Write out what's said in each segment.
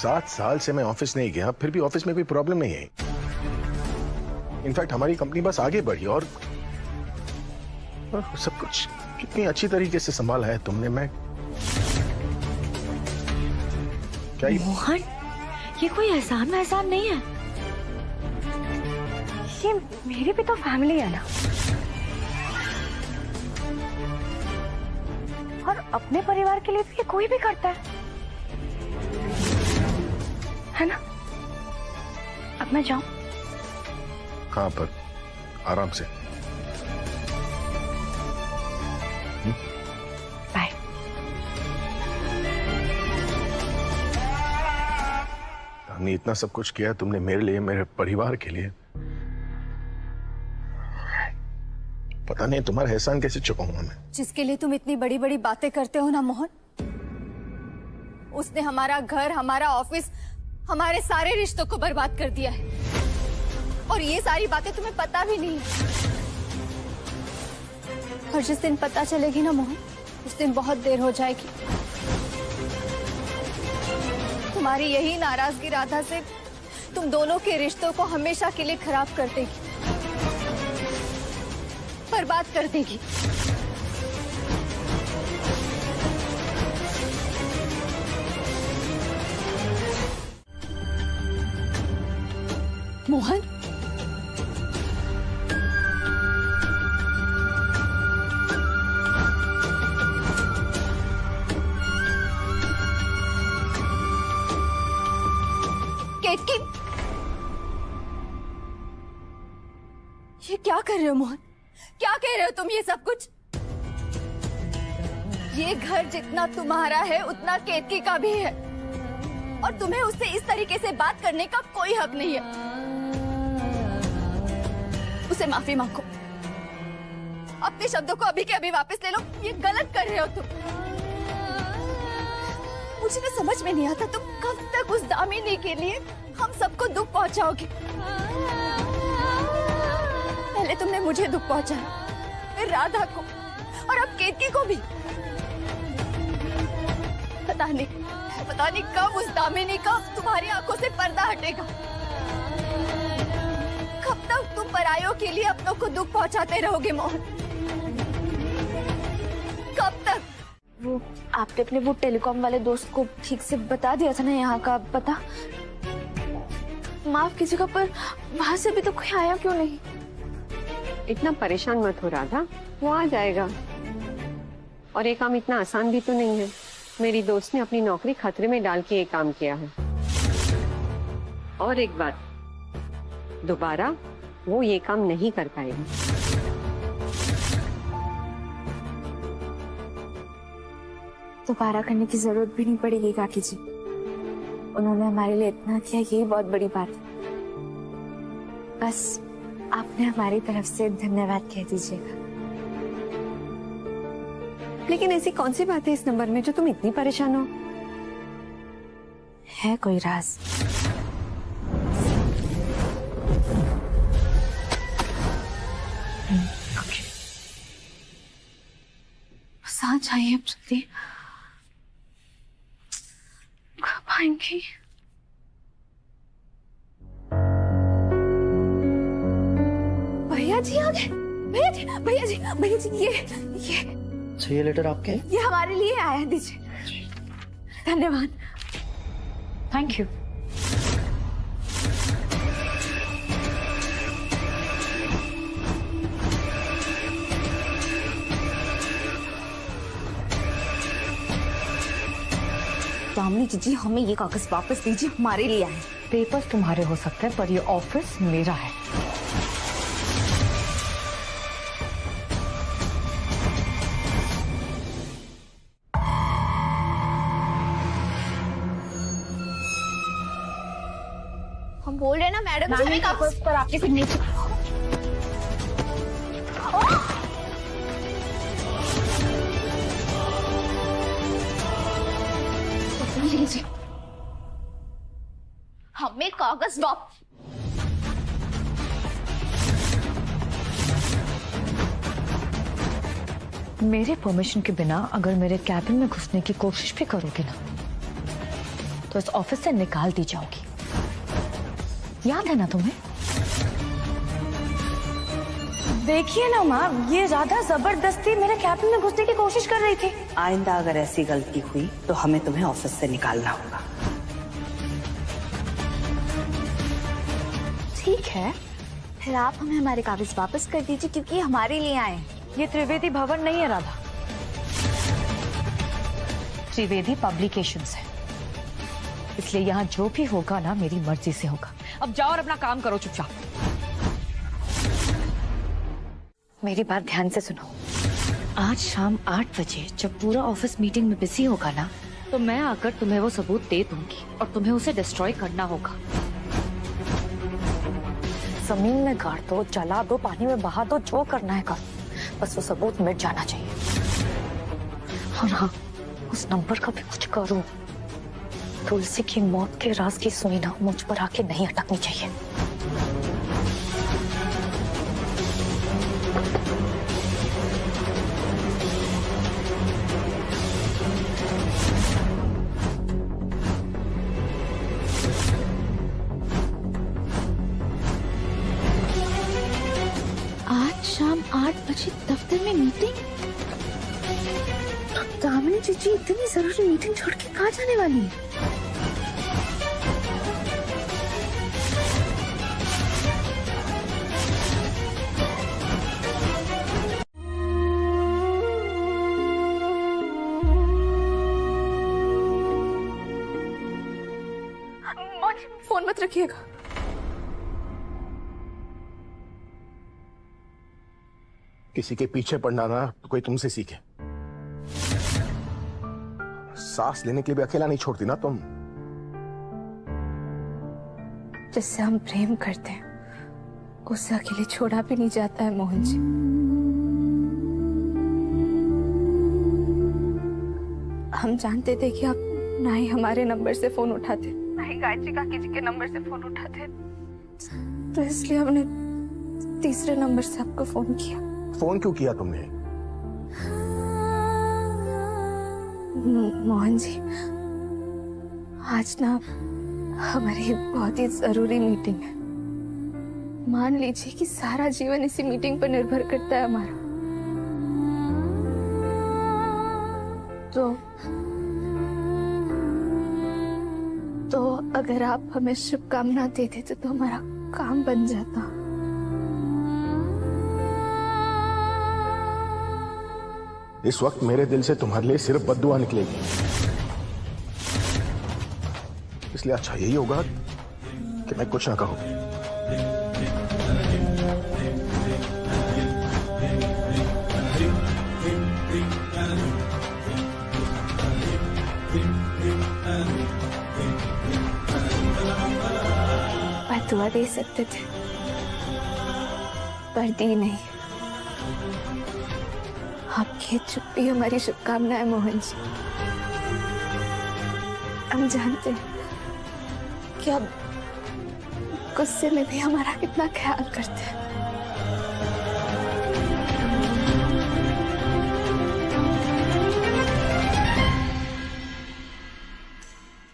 7 साल से मैं ऑफिस नहीं गया, फिर भी ऑफिस में कोई प्रॉब्लम नहीं है। इनफैक्ट हमारी कंपनी बस आगे बढ़ी और सब कुछ कितनी अच्छी तरीके से संभाला है तुमने। मैं क्या मोहन, ये कोई एहसान वहसान नहीं है, ये मेरी भी तो फैमिली है ना। और अपने परिवार के लिए तो ये कोई भी करता है ना। अब मैं जाऊं? हाँ, पर आराम से। बाय। हमने इतना सब कुछ किया तुमने मेरे लिए, मेरे परिवार के लिए। पता नहीं तुम्हारा एहसान कैसे चुकाऊंगा मैं। जिसके लिए तुम इतनी बड़ी बड़ी बातें करते हो ना मोहन, उसने हमारा घर, हमारा ऑफिस, हमारे सारे रिश्तों को बर्बाद कर दिया है। और ये सारी बातें तुम्हें पता भी नहीं है। और जिस दिन पता चलेगी ना मोहन, उस दिन बहुत देर हो जाएगी। तुम्हारी यही नाराजगी राधा से तुम दोनों के रिश्तों को हमेशा के लिए खराब कर देगी, बर्बाद कर देगी। मोहन, केतकी, ये क्या कर रहे हो मोहन? क्या कह रहे हो तुम ये सब कुछ? ये घर जितना तुम्हारा है उतना केतकी का भी है, और तुम्हें उससे इस तरीके से बात करने का कोई हक नहीं है। उसे माफी मांगो, अपने शब्दों को अभी के अभी वापस ले लो। ये गलत कर रहे हो तुम। मुझे ना समझ में नहीं आता तुम कब तक उस दामिनी के लिए हम सबको दुख पहुंचाओगे। पहले तुमने मुझे दुख पहुंचाया, फिर राधा को, और अब केतकी को भी। पता नहीं कब उस दामिनी का तुम्हारी आंखों से पर्दा हटेगा। कब तक तुम परायों के लिए अपनों को दुख पहुंचाते रहोगे मोहन? कब तक? वो आपने अपने वो टेलीकॉम वाले दोस्त को ठीक से बता दिया था ना यहाँ का पता? माफ कीजिएगा, पर वहां से भी तो कोई आया क्यों नहीं? इतना परेशान मत हो राधा, वो आ जाएगा। और ये काम इतना आसान भी तो नहीं है। मेरी दोस्त ने अपनी नौकरी खतरे में डाल के ये काम किया है। और एक बात, दोबारा वो ये काम नहीं कर पाएगी। दोबारा करने की जरूरत भी नहीं पड़ेगी काकी जी। उन्होंने हमारे लिए इतना किया, यही बहुत बड़ी बात है। बस आपने हमारी तरफ से धन्यवाद कह दीजिएगा। लेकिन ऐसी कौन सी बात है इस नंबर में जो तुम इतनी परेशान हो? है कोई राज? सांस आइए अब जल्दी। कब आएंगी? भैया जी आ गए। भैया जी ये अच्छा, ये लेटर आपके? ये हमारे लिए आया है, दीजिए। धन्यवाद। Thank you. दामिनी जीजी, हमें ये कागज वापस दीजिए, हमारे लिए आए। पेपर्स तुम्हारे हो सकते हैं, पर ये ऑफिस मेरा है। हम बोल रहे हैं ना मैडम जी, हमें कागज पर आपके सिग्नेचर। हमें कागज वापस। मेरे परमिशन के बिना अगर मेरे कैबिन में घुसने की कोशिश भी करोगे ना, तो इस ऑफिस से निकाल दी जाओगी। याद है ना तुम्हें? देखिए ना माँ, ये राधा जबरदस्ती मेरे कैबिन में घुसने की कोशिश कर रही थी। आइंदा अगर ऐसी गलती हुई तो हमें तुम्हें ऑफिस से निकालना होगा। ठीक है, फिर आप हमें हमारे कागज वापस कर दीजिए क्योंकि हमारे लिए आए हैं। ये त्रिवेदी भवन नहीं है राधा, त्रिवेदी पब्लिकेशंस है, इसलिए यहाँ जो भी होगा ना मेरी मर्जी से होगा। अब जाओ और अपना काम करो चुपचाप। मेरी बात ध्यान से सुनो। आज शाम 8 बजे जब पूरा ऑफिस मीटिंग में बिजी होगा ना, तो मैं आकर तुम्हें वो सबूत दे दूंगी और तुम्हें उसे डिस्ट्रॉय करना होगा। जमीन में गाड़ दो, जला दो, पानी में बहा दो, जो करना है करो, बस वो सबूत मिट जाना चाहिए। और हाँ, उस नंबर का भी कुछ करो। तुलसी की मौत के राज की सुई ना मुझ पर आके नहीं अटकनी चाहिए। आज शाम 8 बजे दफ्तर में मीटिंग। दामिनी जीजी इतनी जरूरी मीटिंग छोड़ के कहाँ जाने वाली है? फोन मत रखिएगा। किसी के पीछे पड़ना ना तो कोई तुमसे सीखे। सांस लेने के लिए भी अकेला नहीं छोड़ती ना तुम। जिससे हम प्रेम करते हैं उससे अकेले छोड़ा भी नहीं जाता है मोहन जी। हम जानते थे कि आप ना ही हमारे नंबर से फोन उठाते, ना ही गायत्री काकी जी के नंबर से फोन उठाते, तो इसलिए हमने तीसरे नंबर से आपको फोन किया। फोन क्यों किया तुमने? मोहन जी, आज ना हमारी बहुत ही जरूरी मीटिंग है। मान लीजिए कि सारा जीवन इसी मीटिंग पर निर्भर करता है हमारा। तो अगर आप हमें शुभकामना दे देते तो हमारा काम बन जाता। इस वक्त मेरे दिल से तुम्हारे लिए सिर्फ बद्दुआ निकलेगी, इसलिए अच्छा यही होगा कि मैं कुछ ना कहूं। बद्दुआ दे सकते थे पर दी नहीं। आपकी चुप्पी हमारी शुभकामना है मोहन जी। हम जानते हैं कि आप गुस्से में भी हमारा कितना ख्याल करते हैं।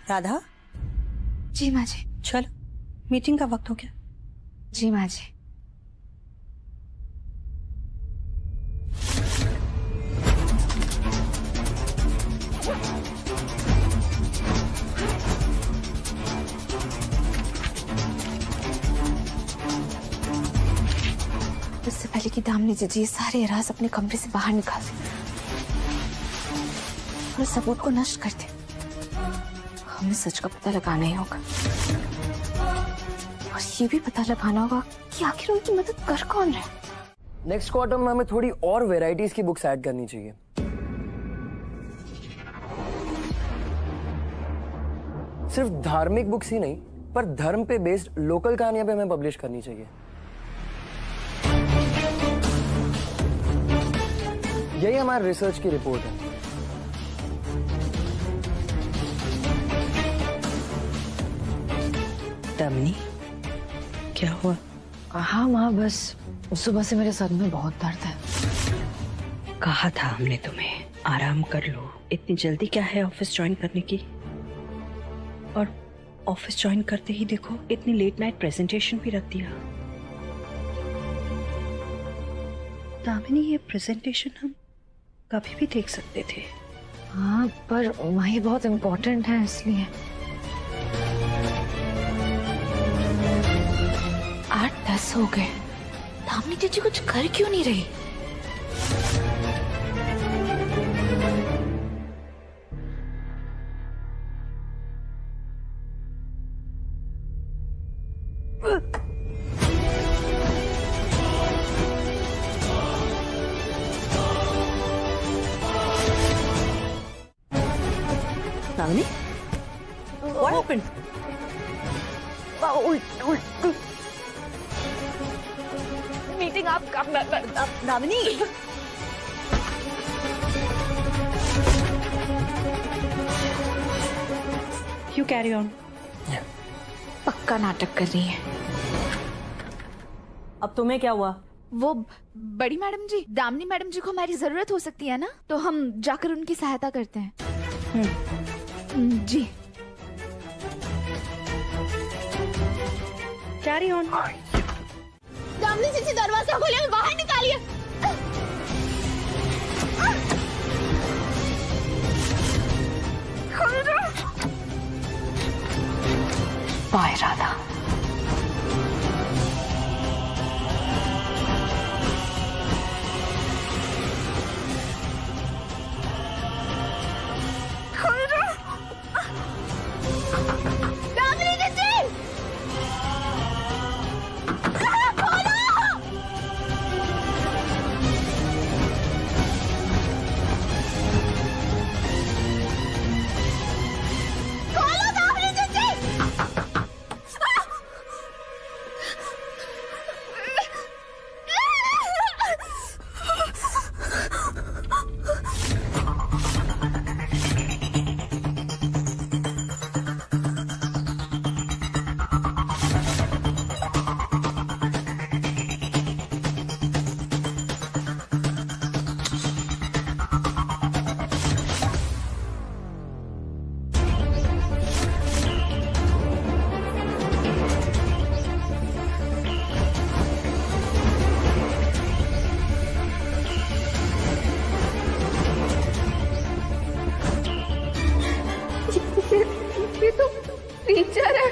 राधा, जी माँ जी। चलो मीटिंग का वक्त हो गया। जी माँ जी। इससे पहले कि दामिनी जी सारे राज अपने कमरे से बाहर निकाल दें और सबूत को नष्ट कर दें, हमें सच का पता लगाना ही होगा। और ये भी पता लगाना होगा कि आखिर उनकी मदद कर कौन रहा है। नेक्स्ट क्वार्टर में हमें थोड़ी और वेराइटीज की बुक्स ऐड करनी चाहिए। सिर्फ धार्मिक बुक्स ही नहीं, पर धर्म पे बेस्ड लोकल कहानियां भी हमें पब्लिश करनी चाहिए। यही हमारी रिसर्च की रिपोर्ट है। दामिनी, क्या हुआ? हाँ माँ, बस सुबह से मेरे सर में बहुत दर्द है। कहा था हमने तुम्हें आराम कर लो। इतनी जल्दी क्या है ऑफिस ज्वाइन करने की? और ऑफिस ज्वाइन करते ही देखो इतनी लेट नाइट प्रेजेंटेशन भी रख दिया। दामिनी, ये प्रेजेंटेशन हम कभी भी देख सकते थे। हाँ, पर वही बहुत इम्पोर्टेंट है इसलिए। 8-10 हो गए। दामिनी जीजी कुछ कर क्यों नहीं रही? Damini, what happened? मीटिंग आप दामिनी। You carry on. पक्का नाटक कर रही है। अब तुम्हें क्या हुआ? वो बड़ी मैडम जी, दामिनी मैडम जी को हमारी जरूरत हो सकती है ना, तो हम जाकर उनकी सहायता करते हैं। जी। Carry on. दामिनी जी दरवाजा खोले, बाहर निकालिए। बाय राधा। ये तो टीचर है।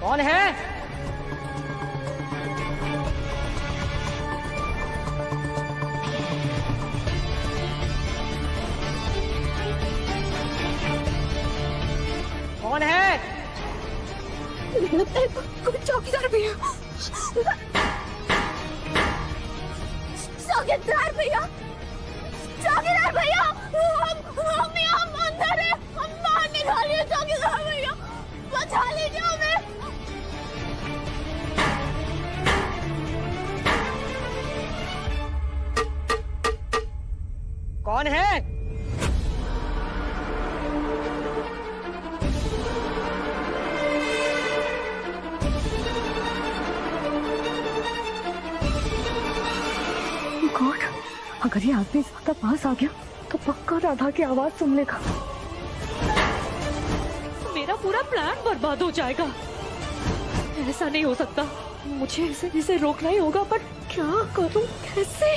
कौन है? कौन है? लगता है कोई चौकीदार भैया। चौकीदार भैया, चौकीदार भैया, हम यहाँ अंदर हैं, हम बाहर निकालिए चौकीदार भैया, बचा लीजिए हमें। कौन है? गॉड, अगर ये आदमी ज्यादा पास आ गया तो पक्का राधा की आवाज सुन लेगा। मेरा पूरा प्लान बर्बाद हो जाएगा। ऐसा नहीं हो सकता, मुझे इसे रोकना ही होगा, पर क्या करूं, कैसे?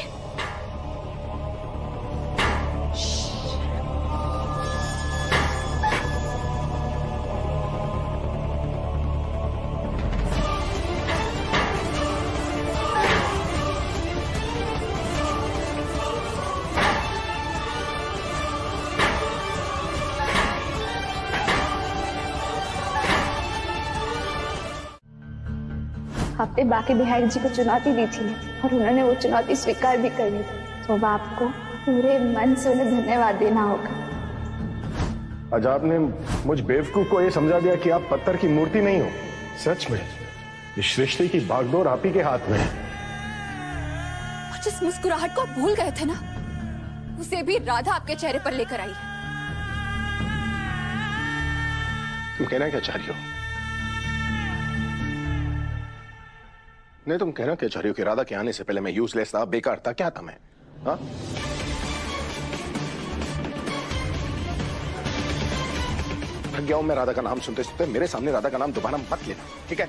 आपने बाकी विधायक जी को चुनौती दी थी और उन्होंने वो चुनौती स्वीकार भी कर ली थी, तो अब आपको पूरे मन से उन्हें धन्यवाद देना होगा। आज आपने मुझ बेवकूफ को ये समझा दिया कि आप पत्थर की मूर्ति नहीं हो। सच में इस सृष्टि की बागडोर आप ही के हाथ में है। और जिस मुस्कुराहट को आप भूल गए थे ना, उसे भी राधा आपके चेहरे पर लेकर आई है। तुम कहना क्या चाह रही हो? नहीं, तुम कहना क्या चाह रही हो कि राधा के आने से पहले मैं यूजलेस था, बेकार था, क्या था मैं? हाँ? थक गया हूं मैं राधा का नाम सुनते सुनते। मेरे सामने राधा का नाम दोबारा मत लेना, ठीक है?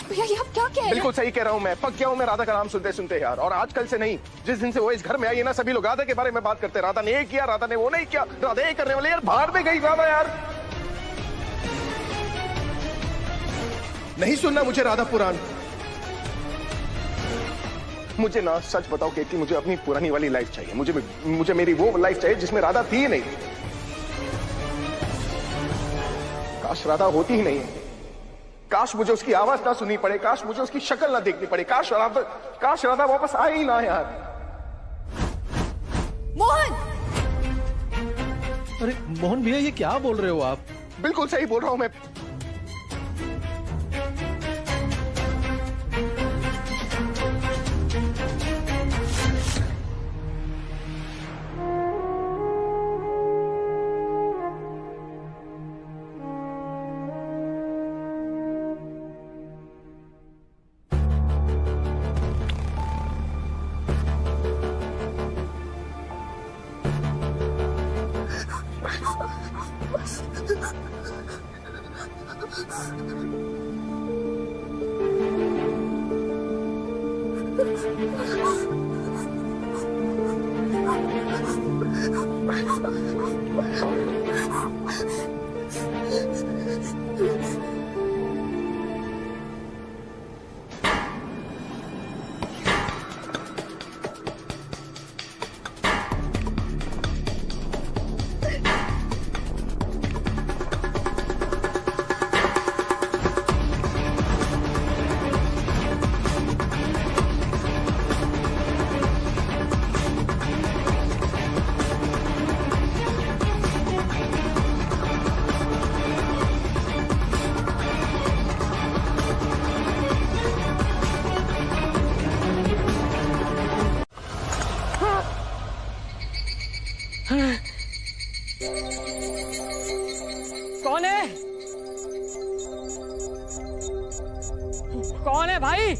भैया ये आप क्या कह रहे हैं? बिल्कुल सही कह रहा हूं मैं। पक गया हूं मैं राधा का नाम सुनते सुनते यार। और आजकल से नहीं, जिस दिन से वो इस घर में आई है ना, सभी लोग राधा के बारे में बात करते हैं। राधा ने ये किया, राधा ने वो नहीं किया, राधा ये करने वाले। यार बाहर में गई राधा यार। नहीं सुनना मुझे राधा पुराण। मुझे ना सच बताओ केतली, मुझे अपनी पुरानी वाली लाइफ चाहिए। मुझे मेरी वो लाइफ चाहिए जिसमें राधा थी ही नहीं। काश राधा होती ही नहीं है। काश मुझे उसकी आवाज ना सुननी पड़े, काश मुझे उसकी शक्ल ना देखनी पड़े, काश राधा वापस आए ही ना यार। मोहन! अरे मोहन भैया, ये क्या बोल रहे हो आप? बिल्कुल सही बोल रहा हूं मैं। कौन है? कौन है भाई?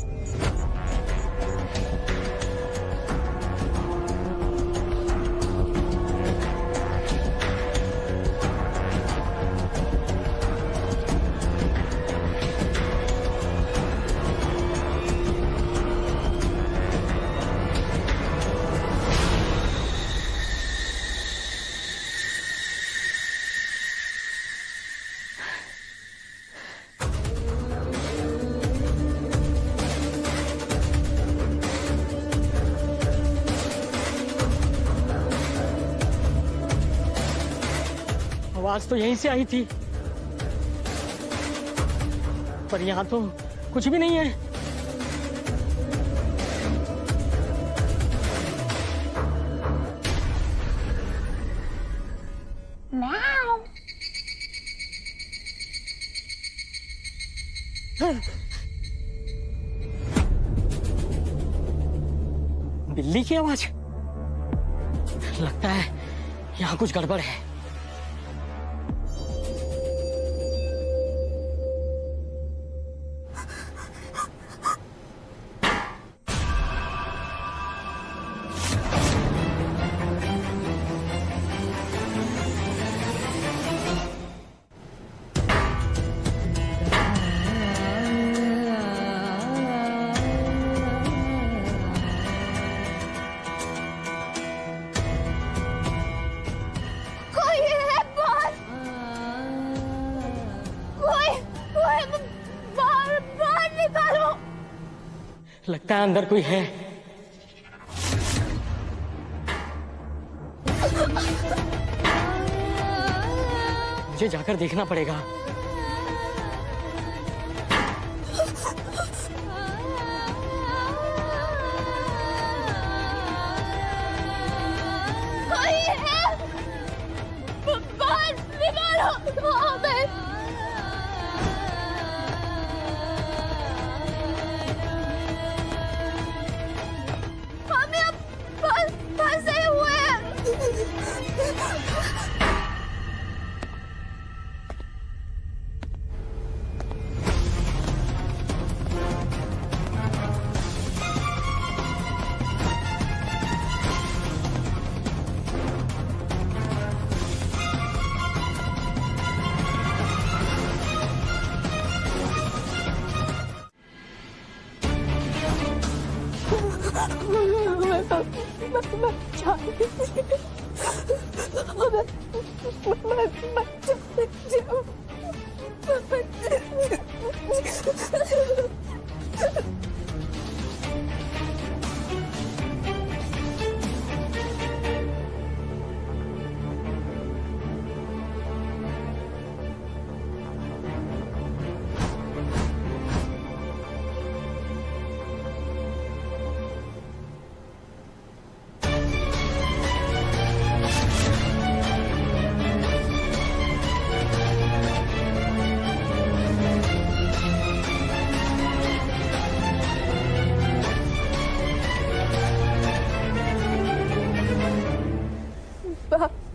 आवाज तो यहीं से आई थी, पर यहाँ तो कुछ भी नहीं है। बिल्ली की आवाज, लगता है यहाँ कुछ गड़बड़ है। लगता है अंदर कोई है। मुझे जाकर देखना पड़ेगा। कोई है, बाहर निकालो हमें। फंसे हुए हैं।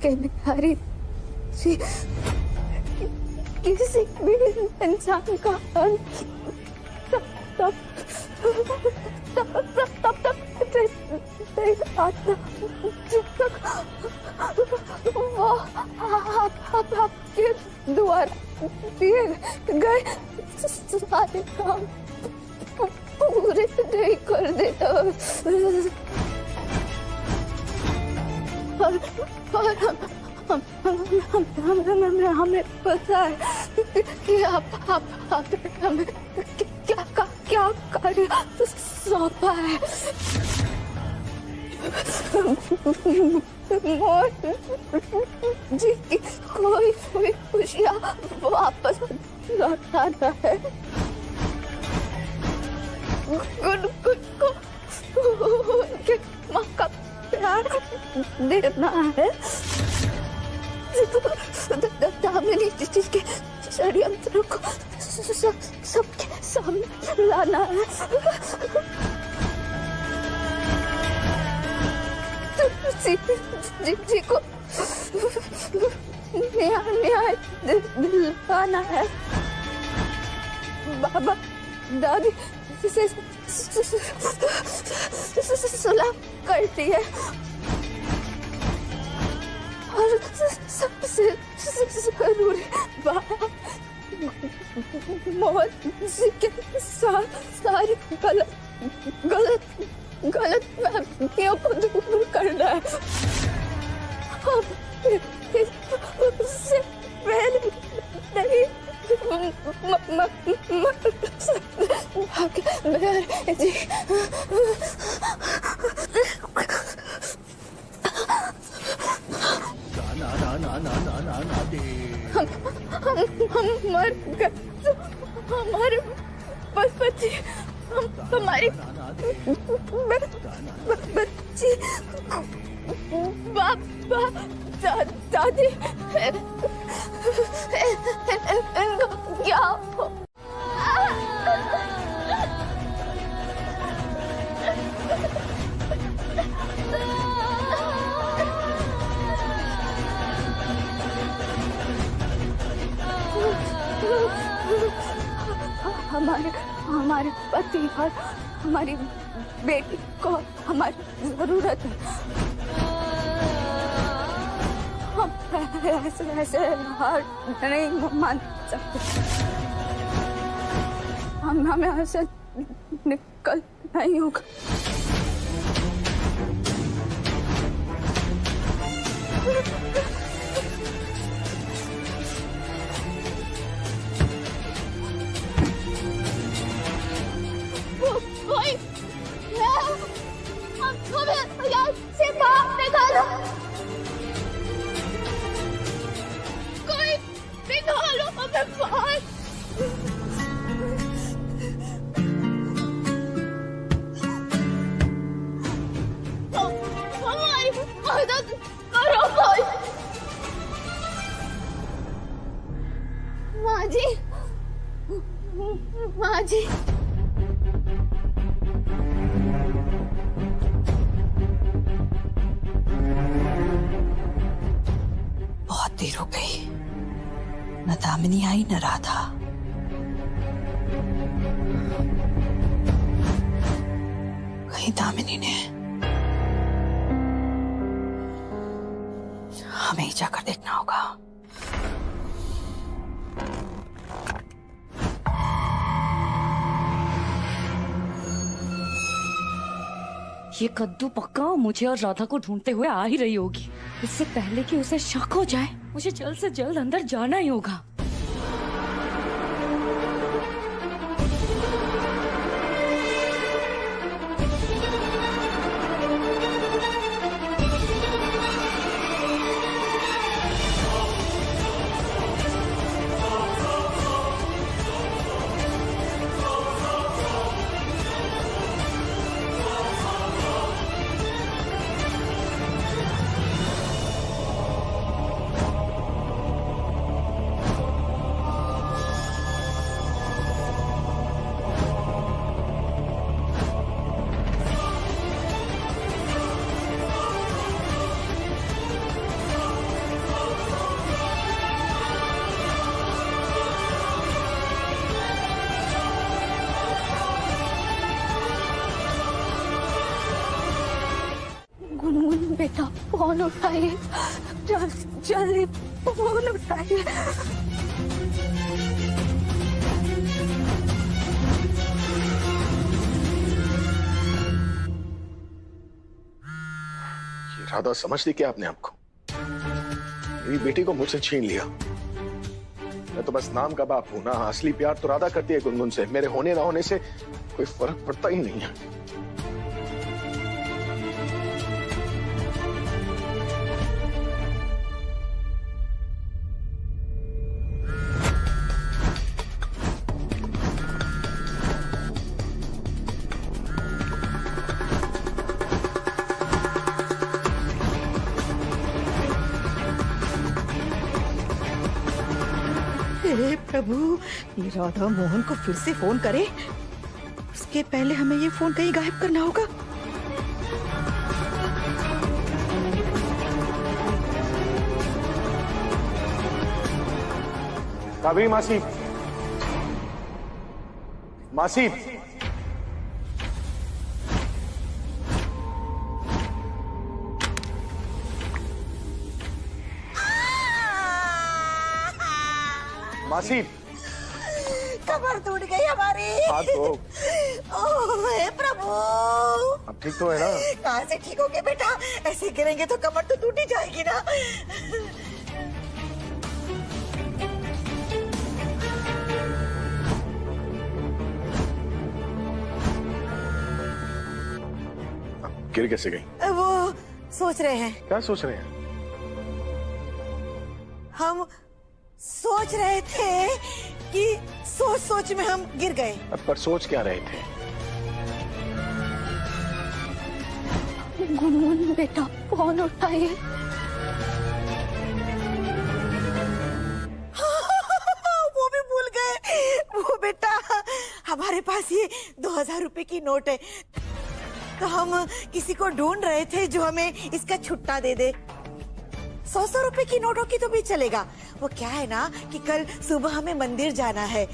बिहारी जी, किसी भी इंसान का वो आपके द्वारा दिए गए सारे काम पूरे नहीं कर देता। और हमें पता है कि आप हमें क्या कार्य सौंपा है। जी की कोई खुशियाँ वापस लौटाना है। उनके माँ का प्यार देना है। दामिनी जी के षड्यंत्र को सबके सामने लाना है। जी को न्याय दिलाना है। बाबा दादी से सुलह करती है और सबसे जरूरी बात मोहन जी के साथ सारी गलत फहमियों को दूर करना है। उससे पहले नहीं जी। ना दे हम मर गए तो हमारे बच्चे हमारी बच्ची बाबा दादी इनको क्या हो? हमारे पति और हमारी बेटी को हमारी जरूरत है। हम ऐसे हार नहीं मान सकते। हमें ऐसे निकल नहीं होगा। हमें यहाँ से बाहर निकालो। कोई निकालो हमें बाहर। हमारी मदद करो कोई। माँ जी, माँ जी। बहुत देर हो गई, न दामिनी आई न राधा। कहीं दामिनी ने हमें ही जाकर देखना होगा। ये कद्दू पक्का मुझे और राधा को ढूंढते हुए आ ही रही होगी। इससे पहले कि उसे शक हो जाए, मुझे जल्द से जल्द अंदर जाना ही होगा। बेटा फोन उठाइए, जल्दी फोन उठाइए। ये राधा समझ ली क्या अपने आप को? मेरी बेटी को मुझसे छीन लिया। मैं तो बस नाम का बाप हूं ना। असली प्यार तो राधा करती है गुनगुन से। मेरे होने ना होने से कोई फर्क पड़ता ही नहीं है। हे प्रभु, ये राधा मोहन को फिर से फोन करे। उसके पहले हमें ये फोन कहीं गायब करना होगा। काबरी मासी, मासी, मासी, कमर टूट गई हमारी। हाथ धो। ओह हे प्रभु, अब ठीक तो है ना? कहाँ से ठीक होगे बेटा? ऐसे गिरेंगे तो कमर तो टूट ही जाएगी ना। गिर कैसे गई? वो सोच रहे हैं। क्या सोच रहे हैं? हम सोच रहे थे कि सोच सोच में हम गिर गए। पर सोच क्या रहे थे? गुनगुन बेटा फोन उठाइए। वो भी भूल गए। वो बेटा, हमारे पास ये 2000 रुपए की नोट है, तो हम किसी को ढूंढ रहे थे जो हमें इसका छुट्टा दे दे। 100 रुपए की नोटों की तो भी चलेगा। वो क्या है ना कि कल सुबह हमें मंदिर जाना है,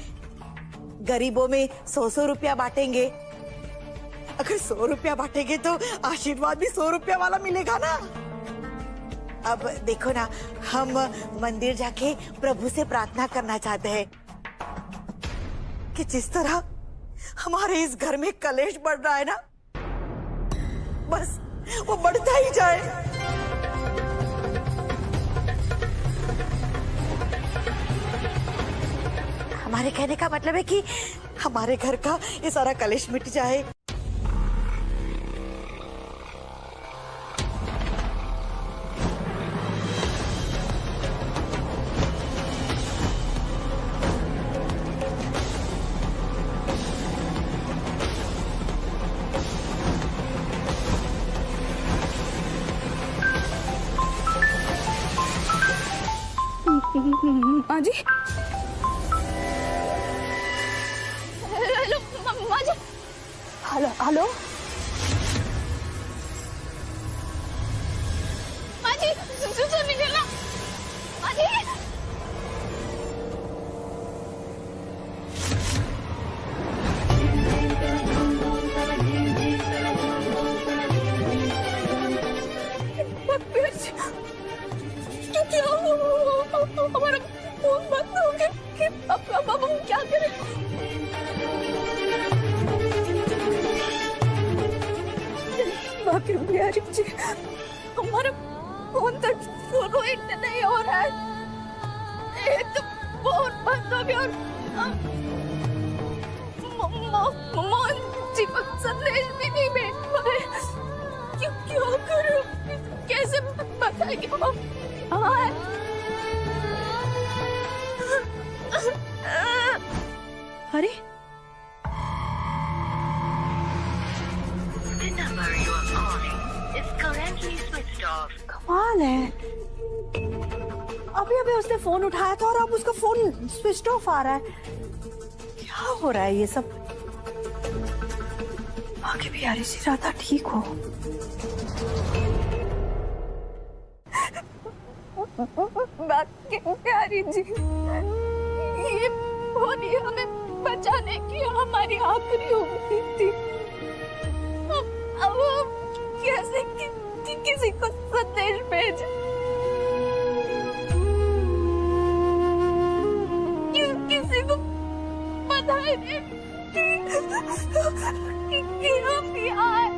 गरीबों में 100 रुपया बांटेंगे। अगर 100 रुपया बांटेंगे तो आशीर्वाद भी 100 रुपया वाला मिलेगा ना। अब देखो ना, हम मंदिर जाके प्रभु से प्रार्थना करना चाहते हैं कि जिस तरह हमारे इस घर में कलेश बढ़ रहा है ना, बस वो बढ़ता ही जाए। हमारे कहने का मतलब है कि हमारे घर का ये सारा कलेश मिट जाए। माँ जी, हेलो माँ जी, हेलो हेलो माँ जी, सुनिए ना माँ जी। क्या हमारा फोन बंद हो गया, अब हम क्या करें? बाकी बिहारी जी, हमारा फोन तक शुरू ही नहीं हो रहा है। एक तो फोन बंद हो गया और मोहन जी को संदेश भी नहीं भेज पाए। क्या करूं? कैसे बताएंगे? अरे कमाल है, अभी अभी उसने फोन उठाया था और अब उसका फोन स्विच ऑफ आ रहा है। क्या हो रहा है ये सब? आगे भी यारी सी राधा ठीक हो। बाकी प्यारी जी, ये फोन ही हमें बचाने की हमारी आखिरी उम्मीद थी। अब कैसे किसी को संदेश भेजे? किसी को बधाई दे कि हम यहाँ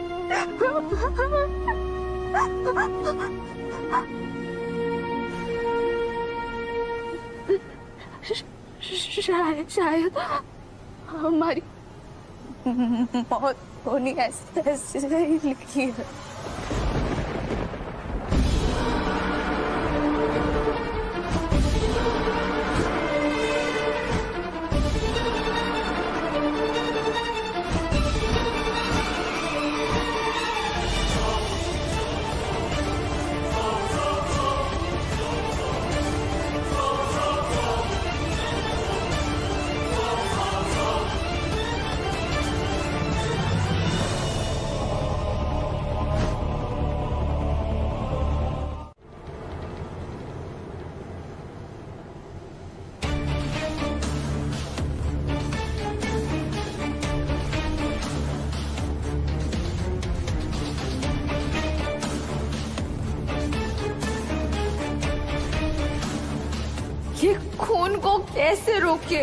शायद हमारी मौत होनी ऐसे ही लिखी है। ये खून को कैसे रोके?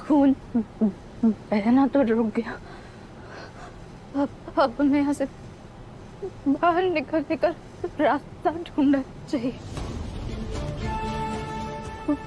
खून बहना तो रुक गया। अब हमें यहाँ से बाहर निकलने का रास्ता ढूंढना चाहिए। गुड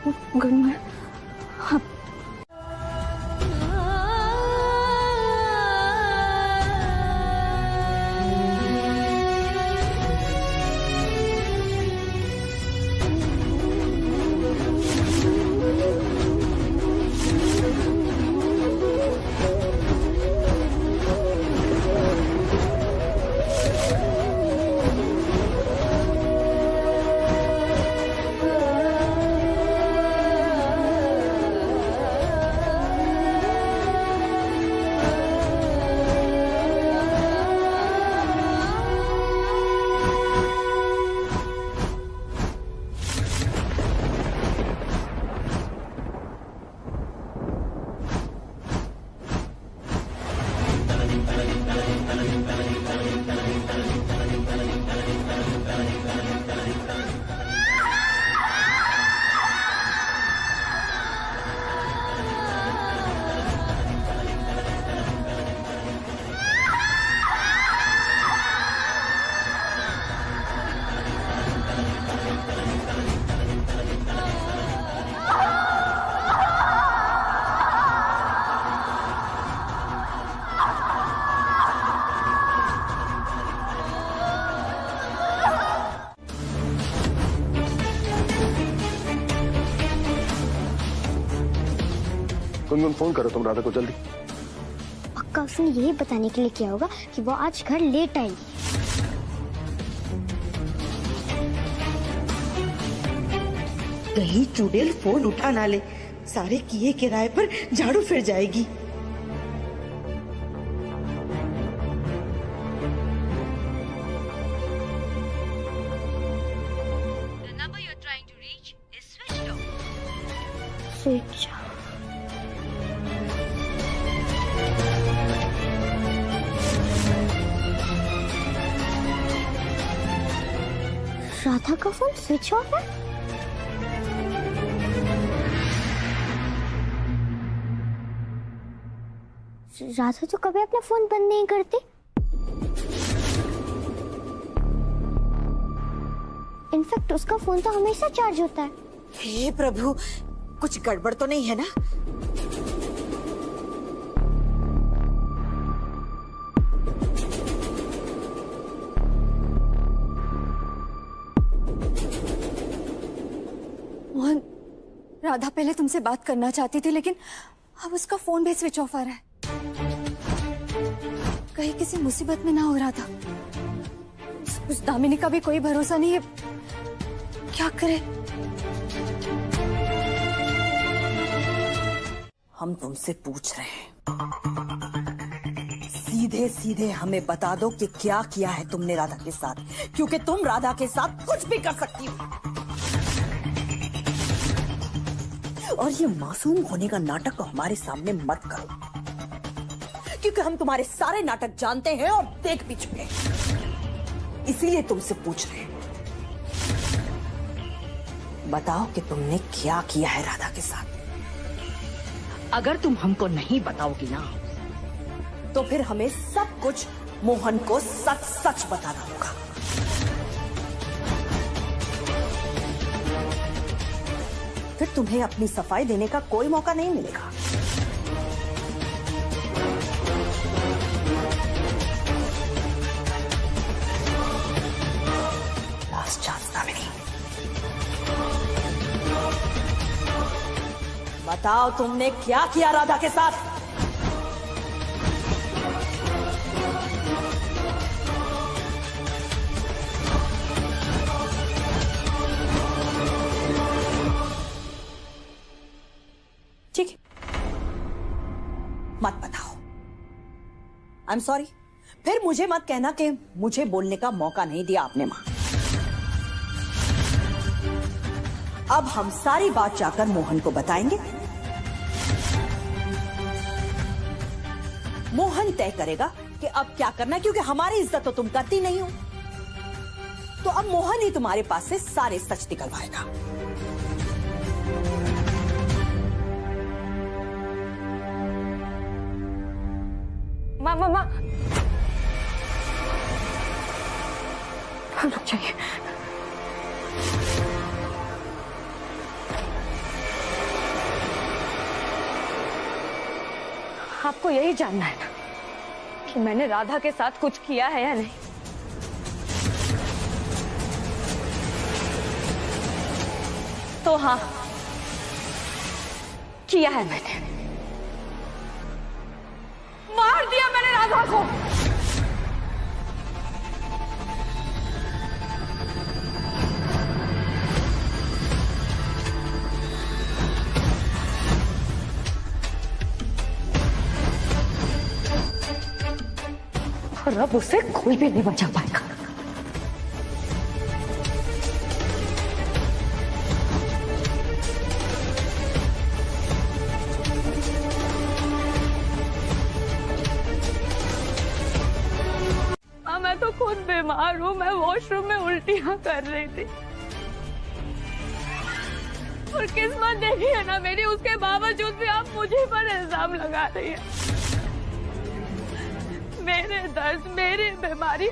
गुनगुन फोन करो तुम राधा को जल्दी। पक्का उसने यही बताने के लिए किया होगा कि वो आज घर लेट आएगी। कहीं चुड़ैल फोन उठा ना ले, सारे किए किराए पर झाड़ू फिर जाएगी। स्विच राधा का फोन स्विच ऑफ है। राधा तो कभी अपना फोन बंद नहीं करती। इनफैक्ट उसका फोन तो हमेशा चार्ज होता है। हे प्रभु, कुछ गड़बड़ तो नहीं है ना? मोहन, राधा पहले तुमसे बात करना चाहती थी, लेकिन अब उसका फोन भी स्विच ऑफ आ रहा है। कहीं किसी मुसीबत में ना हो रहा था। उस दामिनी का भी कोई भरोसा नहीं है, क्या करे? हम तुमसे पूछ रहे हैं, सीधे सीधे हमें बता दो कि क्या किया है तुमने राधा के साथ, क्योंकि तुम राधा के साथ कुछ भी कर सकती हो। और ये मासूम होने का नाटक हमारे सामने मत करो, क्योंकि हम तुम्हारे सारे नाटक जानते हैं और देख भी चुके हैं। इसीलिए तुमसे पूछ रहे हैं, बताओ कि तुमने क्या किया है राधा के साथ। अगर तुम हमको नहीं बताओगी ना, तो फिर हमें सब कुछ मोहन को सच सच बताना होगा। फिर तुम्हें अपनी सफाई देने का कोई मौका नहीं मिलेगा। लास्ट चांस दामिनी, बताओ तुमने क्या किया राधा के साथ। ठीक है, मत बताओ। I am sorry. फिर मुझे मत कहना कि मुझे बोलने का मौका नहीं दिया आपने मां। अब हम सारी बात जाकर मोहन को बताएंगे। मोहन तय करेगा कि अब क्या करना है, क्योंकि हमारी इज्जत तो तुम करती नहीं हो। तो अब मोहन ही तुम्हारे पास से सारे सच निकलवाएगा। मामा रुक जाइए। आपको यही जानना है ना कि मैंने राधा के साथ कुछ किया है या नहीं? तो हाँ, किया है मैंने। मार दिया मैंने राधा को। और अब उसे कोई भी नहीं बचा पाएगा। मैं तो खुद बीमार हूँ, मैं वॉशरूम में उल्टियां कर रही थी और किस्मत देखी है ना मेरी, उसके बावजूद भी आप मुझे पर इल्जाम लगा रही है। मेरे दर्द, मेरी बीमारी,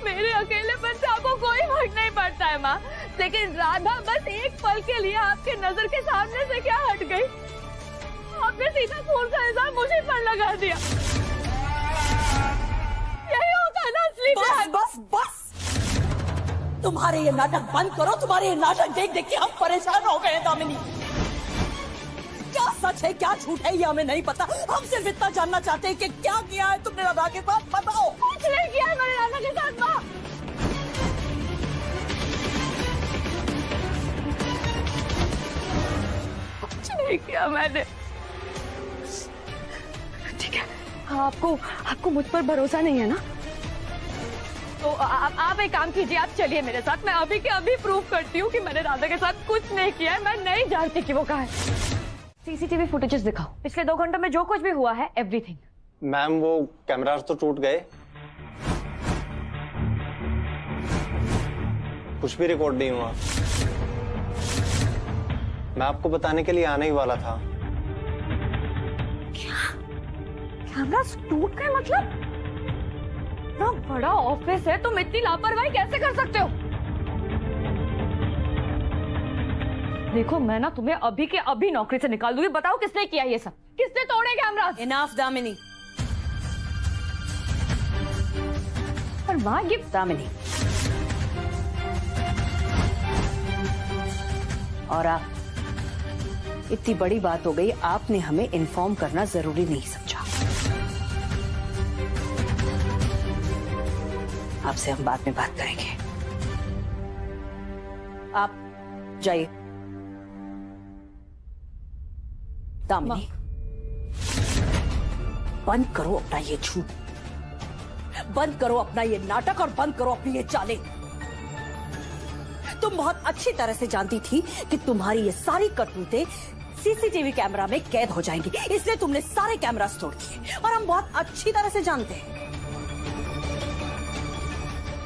मेरे अकेलेपन से आपको कोई फर्क नहीं पड़ता है माँ, लेकिन राधा बस एक पल के लिए आपके नजर के सामने से क्या हट गई, आपने सीधा खून का इल्जाम मुझे पर लगा दिया। यही होता है ना असली प्यार। बस बस बस, तुम्हारे ये नाटक बंद करो। तुम्हारे ये नाटक देख देख के हम परेशान हो गए दामिनी। क्या सच है क्या झूठ है ये हमें नहीं पता। हम सिर्फ इतना जानना चाहते हैं कि क्या किया है तुमने राधा के साथ, बताओ। कुछ नहीं किया है मैंने राधा के साथ माँ। कुछ नहीं किया मैंने। ठीक है, आपको मुझ पर भरोसा नहीं है ना, तो आप एक काम कीजिए, आप चलिए मेरे साथ। मैं अभी के अभी प्रूव करती हूँ कि मैंने राधा के साथ कुछ नहीं किया है। मैं नहीं जानती कि वो कहाँ है। सीसीटीवी फुटेजेस दिखाओ, पिछले 2 घंटों में जो कुछ भी हुआ है, एवरीथिंग। मैम वो कैमरास तो टूट गए, कुछ भी रिकॉर्ड नहीं हुआ। मैं आपको बताने के लिए आने ही वाला था। क्या कैमरास टूट गए? मतलब इतना बड़ा ऑफिस है, तुम इतनी लापरवाही कैसे कर सकते हो? देखो मैं ना तुम्हें अभी के अभी नौकरी से निकाल दूंगी। बताओ किसने किया ये सब, किसने तोड़े कैमरास? इनफ दामिनी। पर माँ ये दामिनी, और आप, इतनी बड़ी बात हो गई, आपने हमें इन्फॉर्म करना जरूरी नहीं समझा। आपसे हम बाद में बात करेंगे। आप जाइए। दामिनी, बंद करो अपना ये झूठ, बंद करो अपना ये नाटक और बंद करो अपनी ये चालें। तुम बहुत अच्छी तरह से जानती थी कि तुम्हारी ये सारी करतूतें सीसीटीवी कैमरा में कैद हो जाएंगी, इसलिए तुमने सारे कैमरास तोड़ दिए और हम बहुत अच्छी तरह से जानते हैं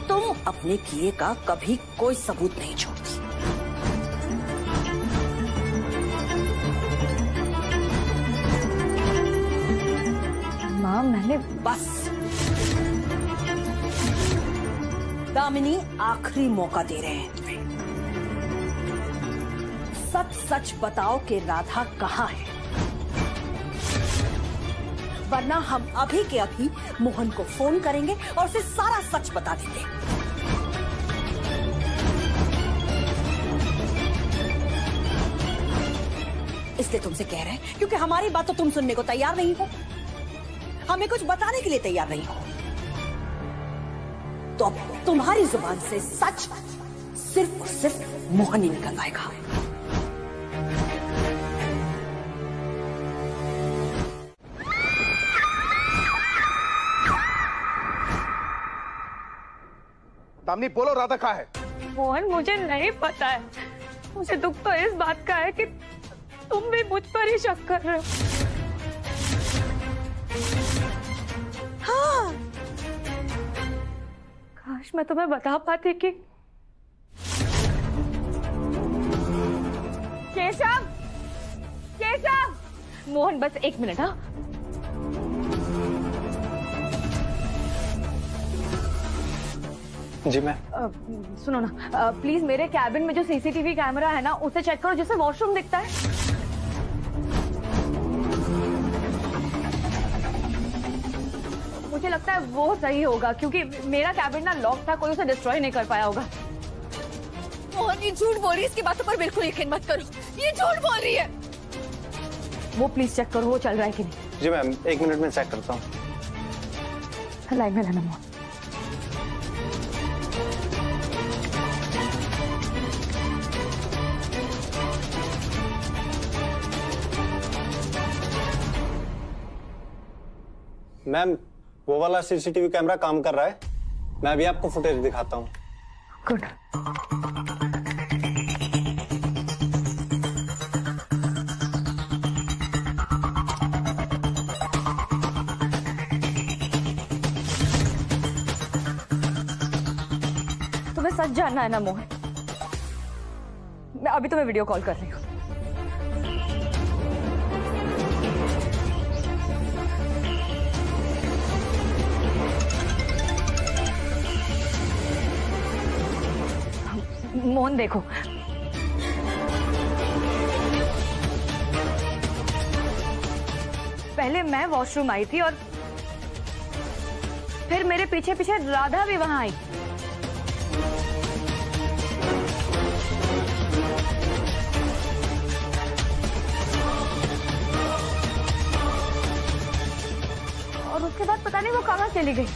तुम अपने किए का कभी कोई सबूत नहीं छोड़ती। माँ मैंने बस दामिनी, आखिरी मौका दे रहे हैं तुम्हें। सच सच बताओ कि राधा कहाँ है, वरना हम अभी के अभी मोहन को फोन करेंगे और उसे सारा सच बता देंगे। इसलिए तुमसे कह रहे हैं क्योंकि हमारी बात तो तुम सुनने को तैयार नहीं हो, हमें कुछ बताने के लिए तैयार नहीं हो, तो अब तुम्हारी जुबान से सच सिर्फ और सिर्फ मोहन ही निकल आएगा। दामिनी बोलो, राधा कहाँ है? मोहन मुझे नहीं पता है, मुझे दुख तो इस बात का है कि तुम भी मुझ पर ही शक कर रहे हो। हाँ, काश मैं तुम्हें बता पाती कि केशव, केशव, मोहन बस एक मिनट। हाँ जी मैं सुनो ना, प्लीज मेरे कैबिन में जो सीसीटीवी कैमरा है ना उसे चेक करो, जिससे वॉशरूम दिखता है। मुझे लगता है वो सही होगा क्योंकि मेरा कैबिन ना लॉक था, कोई उसे डिस्ट्रॉय नहीं कर पाया होगा। मोहन ये झूठ बोल रही है, इसकी बातों पर बिल्कुल यकीन मत करो, ये झूठ बोल रही है। वो प्लीज चेक करो वो चल रहा है कि नहीं। जी मैम, 1 मिनट में चेक करता हूँ। लाइन में रहना मोहन। मैम वो वाला सीसीटीवी कैमरा काम कर रहा है, मैं अभी आपको फुटेज दिखाता हूँ। गुड। तुम्हें सच जानना है ना मोहन? मैं अभी तुम्हें वीडियो कॉल कर रही हूँ। मोहन देखो, पहले मैं वॉशरूम आई थी और फिर मेरे पीछे पीछे राधा भी वहां आई। और उसके बाद पता नहीं वो कहां चली गई।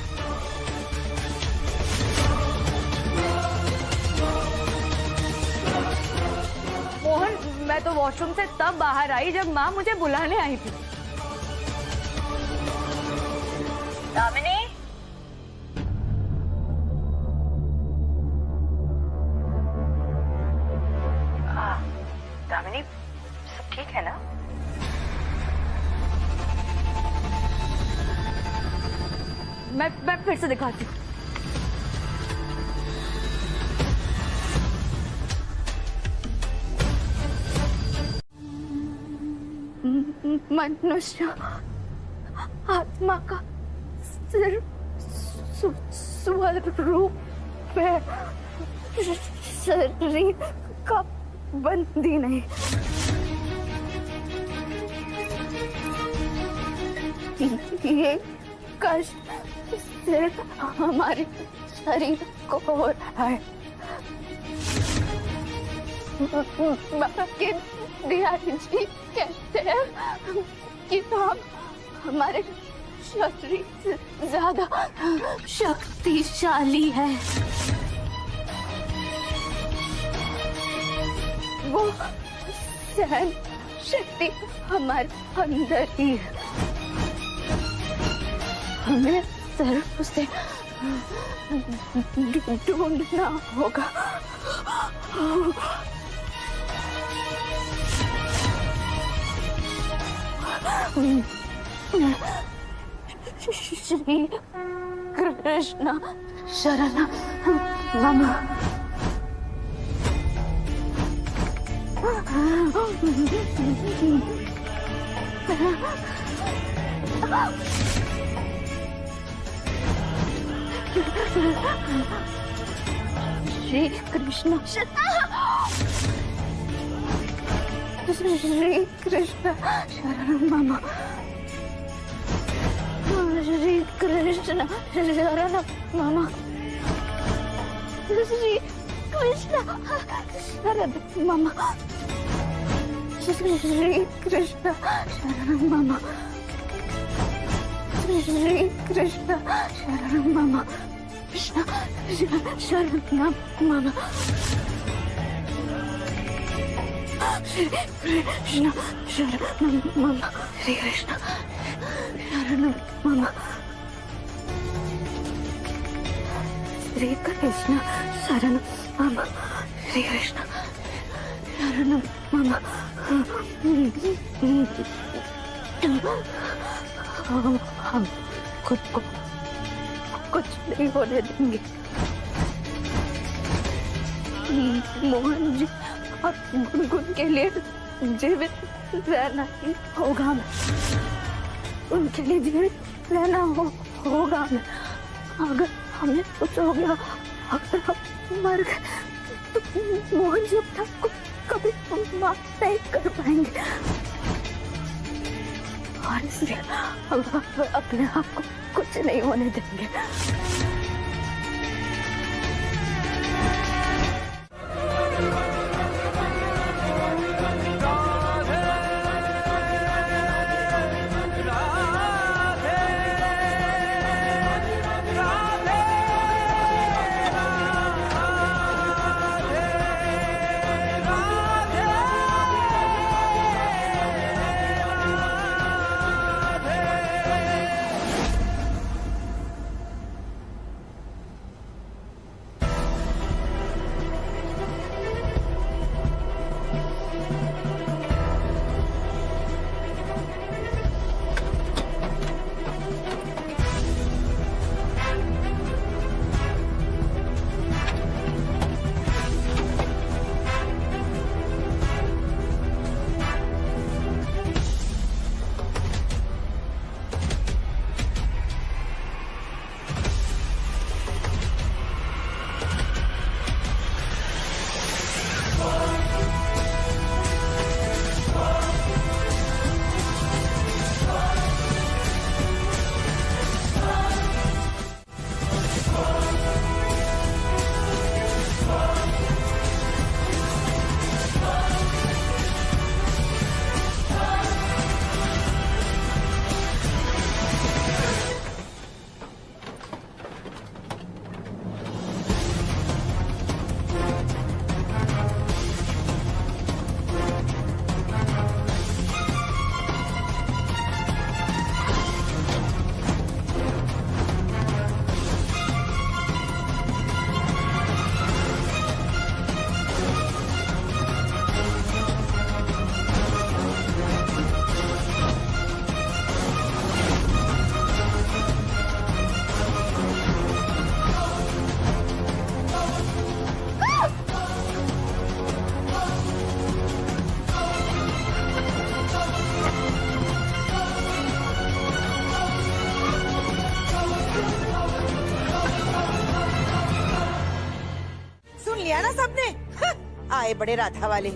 मोहन मैं तो वॉशरूम से तब बाहर आई जब माँ मुझे बुलाने आई थी। दामिनी, दामिनी सब ठीक है ना? मैं फिर से दिखाती हूँ। मनुष्य आत्मा का सिर्फ स्वरूप है, शरीर का बंदी नहीं। ये कष्ट सिर्फ हमारे शरीर को हो रहा है। बाकी बिहारी जी कहते हैं कि हम हमारे शरीर से ज्यादा शक्तिशाली है। वो सहन शक्ति हमारे अंदर ही है, हमें सिर्फ उसे ढूंढना होगा। श्री कृष्ण शरण मम। श्री कृष्ण श्री कृष्ण शरण मम। श्री कृष्ण शरण मम। श्री कृष्ण शरण मम। श्री कृष्ण शरण मम। श्री कृष्ण शरण मम। कृष्ण शरण मम। श्री कृष्ण शरण मम। श्री कृष्ण शरण मम। श्री कृष्ण शरण मम। श्री कृष्ण शरण मम। हम खुद को कुछ नहीं होने देंगे। मोहन जी और गुनगुन के लिए जीवित रहना ही होगा। मैं उनके लिए जीवित रहना होगा। मैं अगर हमें कुछ हो गया, अगर हम मर गए, तो मोहन जी अपने आप को कभी माफ नहीं कर पाएंगे। और इसलिए हम अपने आप को कुछ नहीं होने देंगे। लिया ना सबने। आए बड़े राधा वाले।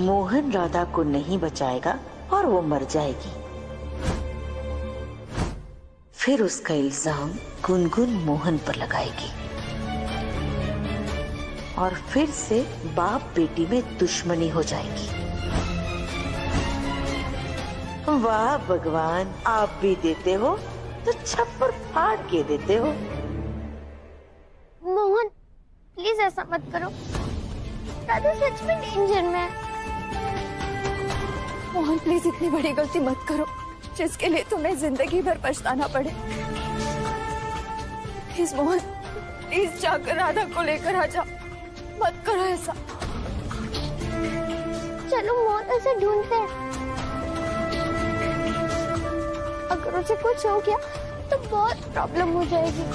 मोहन राधा को नहीं बचाएगा और वो मर जाएगी। फिर उसका इल्जाम गुनगुन मोहन पर लगाएगी और फिर से बाप बेटी में दुश्मनी हो जाएगी। वाह भगवान, आप भी देते हो तो छप्पर फाड़ के देते हो। मोहन प्लीज ऐसा मत करो, राधा सच में डेंजर में है। मोहन प्लीज इतनी बड़ी गलती मत करो जिसके लिए तुम्हें जिंदगी भर पछताना पड़े। प्लीज मोहन, प्लीज जाकर राधा को लेकर आ जाओ, मत करो ऐसा। चलो मोहन से ढूंढते हैं। अगर उसे कुछ हो गया तो बहुत प्रॉब्लम हो जाएगी।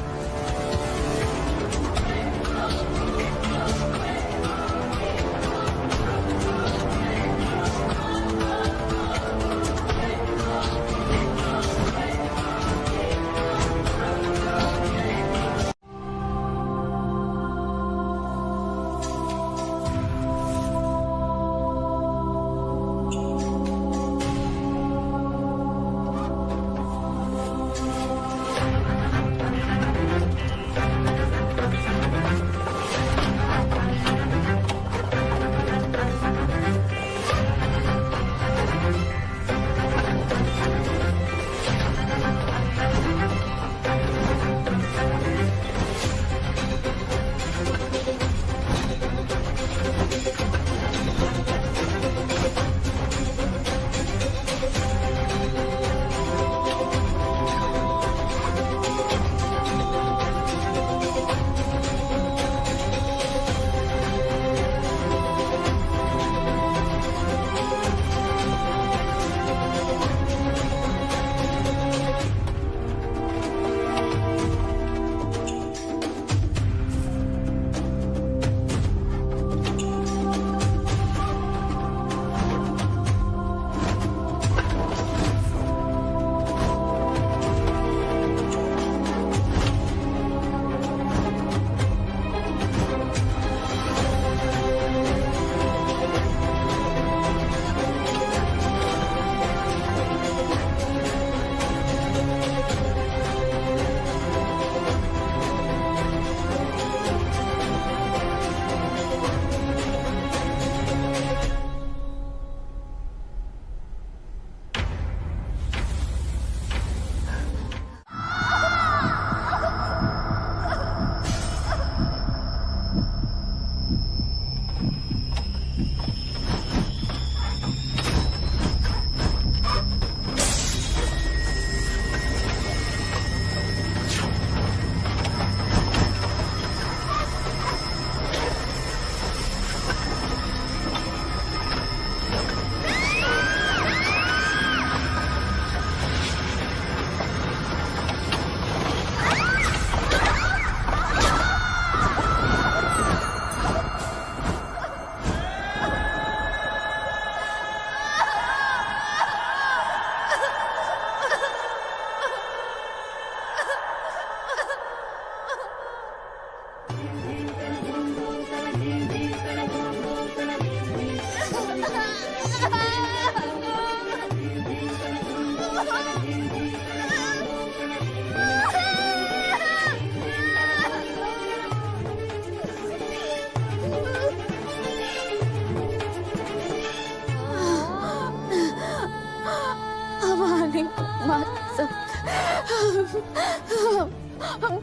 हम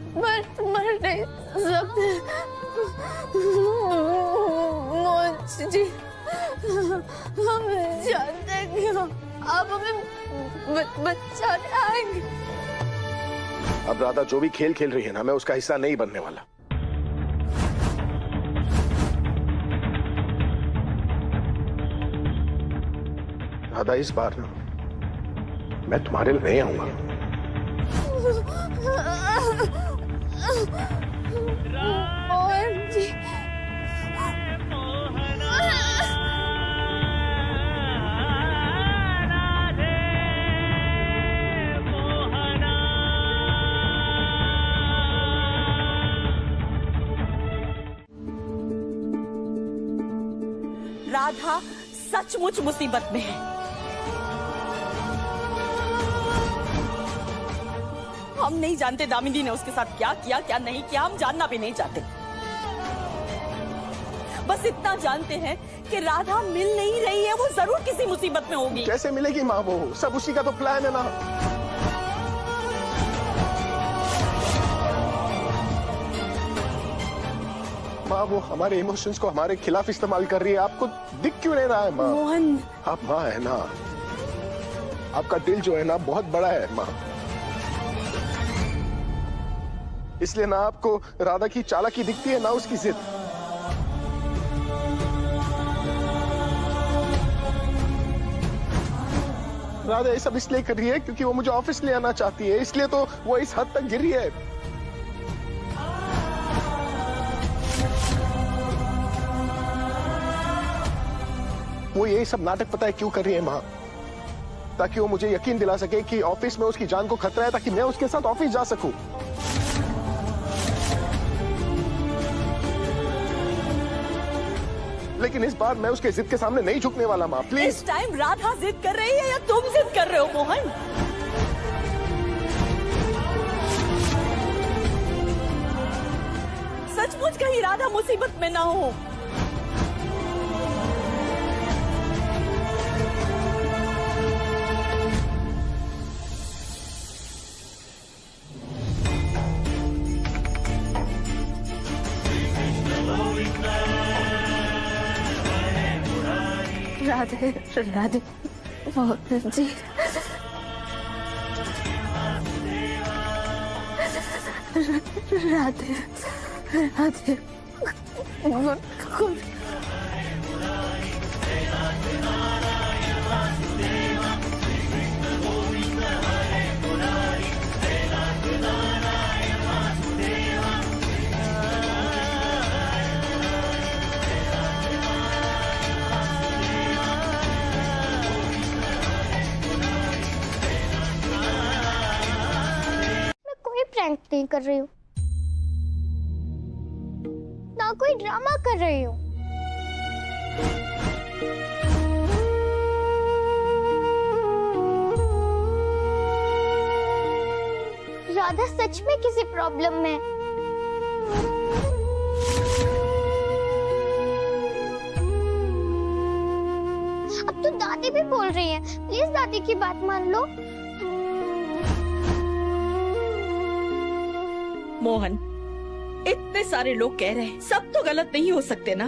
मर नहीं सकते मोहन जी, हम जानते हैं कि आप हमें बचाने आएंगे। अब राधा जो भी खेल खेल रही है ना, मैं उसका हिस्सा नहीं बनने वाला। राधा, इस बार ना मैं तुम्हारे लिए नहीं आऊंगा। मोहन जी, राधा सचमुच मुसीबत में है। हम नहीं जानते दामिनी ने उसके साथ क्या किया क्या नहीं किया, हम जानना भी नहीं चाहते। बस इतना जानते हैं कि राधा मिल नहीं रही है, वो जरूर किसी मुसीबत में होगी। कैसे मिलेगी माँ? वो सब उसी का तो प्लान है ना। माँ, वो हमारे इमोशंस को हमारे खिलाफ इस्तेमाल कर रही है। आपको दिख क्यों नहीं रहा है माँ? मोहन, आप माँ है ना, आपका दिल जो है ना बहुत बड़ा है माँ, इसलिए ना आपको राधा की चालाकी दिखती है ना उसकी जिद। राधा ये सब इसलिए कर रही है क्योंकि वो मुझे ऑफिस ले आना चाहती है, इसलिए तो वो इस हद तक गिर रही है। वो ये सब नाटक पता है क्यों कर रही है माँ? ताकि वो मुझे यकीन दिला सके कि ऑफिस में उसकी जान को खतरा है, ताकि मैं उसके साथ ऑफिस जा सकूं। लेकिन इस बार मैं उसके जिद के सामने नहीं झुकने वाला माँ, प्लीज। इस टाइम राधा जिद कर रही है या तुम जिद कर रहे हो मोहन? सचमुच कहीं राधा मुसीबत में ना हो। राधे राधे मोहन जी, राधे राधे प्रैंक नहीं कर रही हूँ, ना कोई ड्रामा कर रही हूँ। राधा सच में किसी प्रॉब्लम में। अब तो दादी भी बोल रही है, प्लीज दादी की बात मान लो। मोहन, इतने सारे लोग कह रहे हैं, सब तो गलत नहीं हो सकते ना।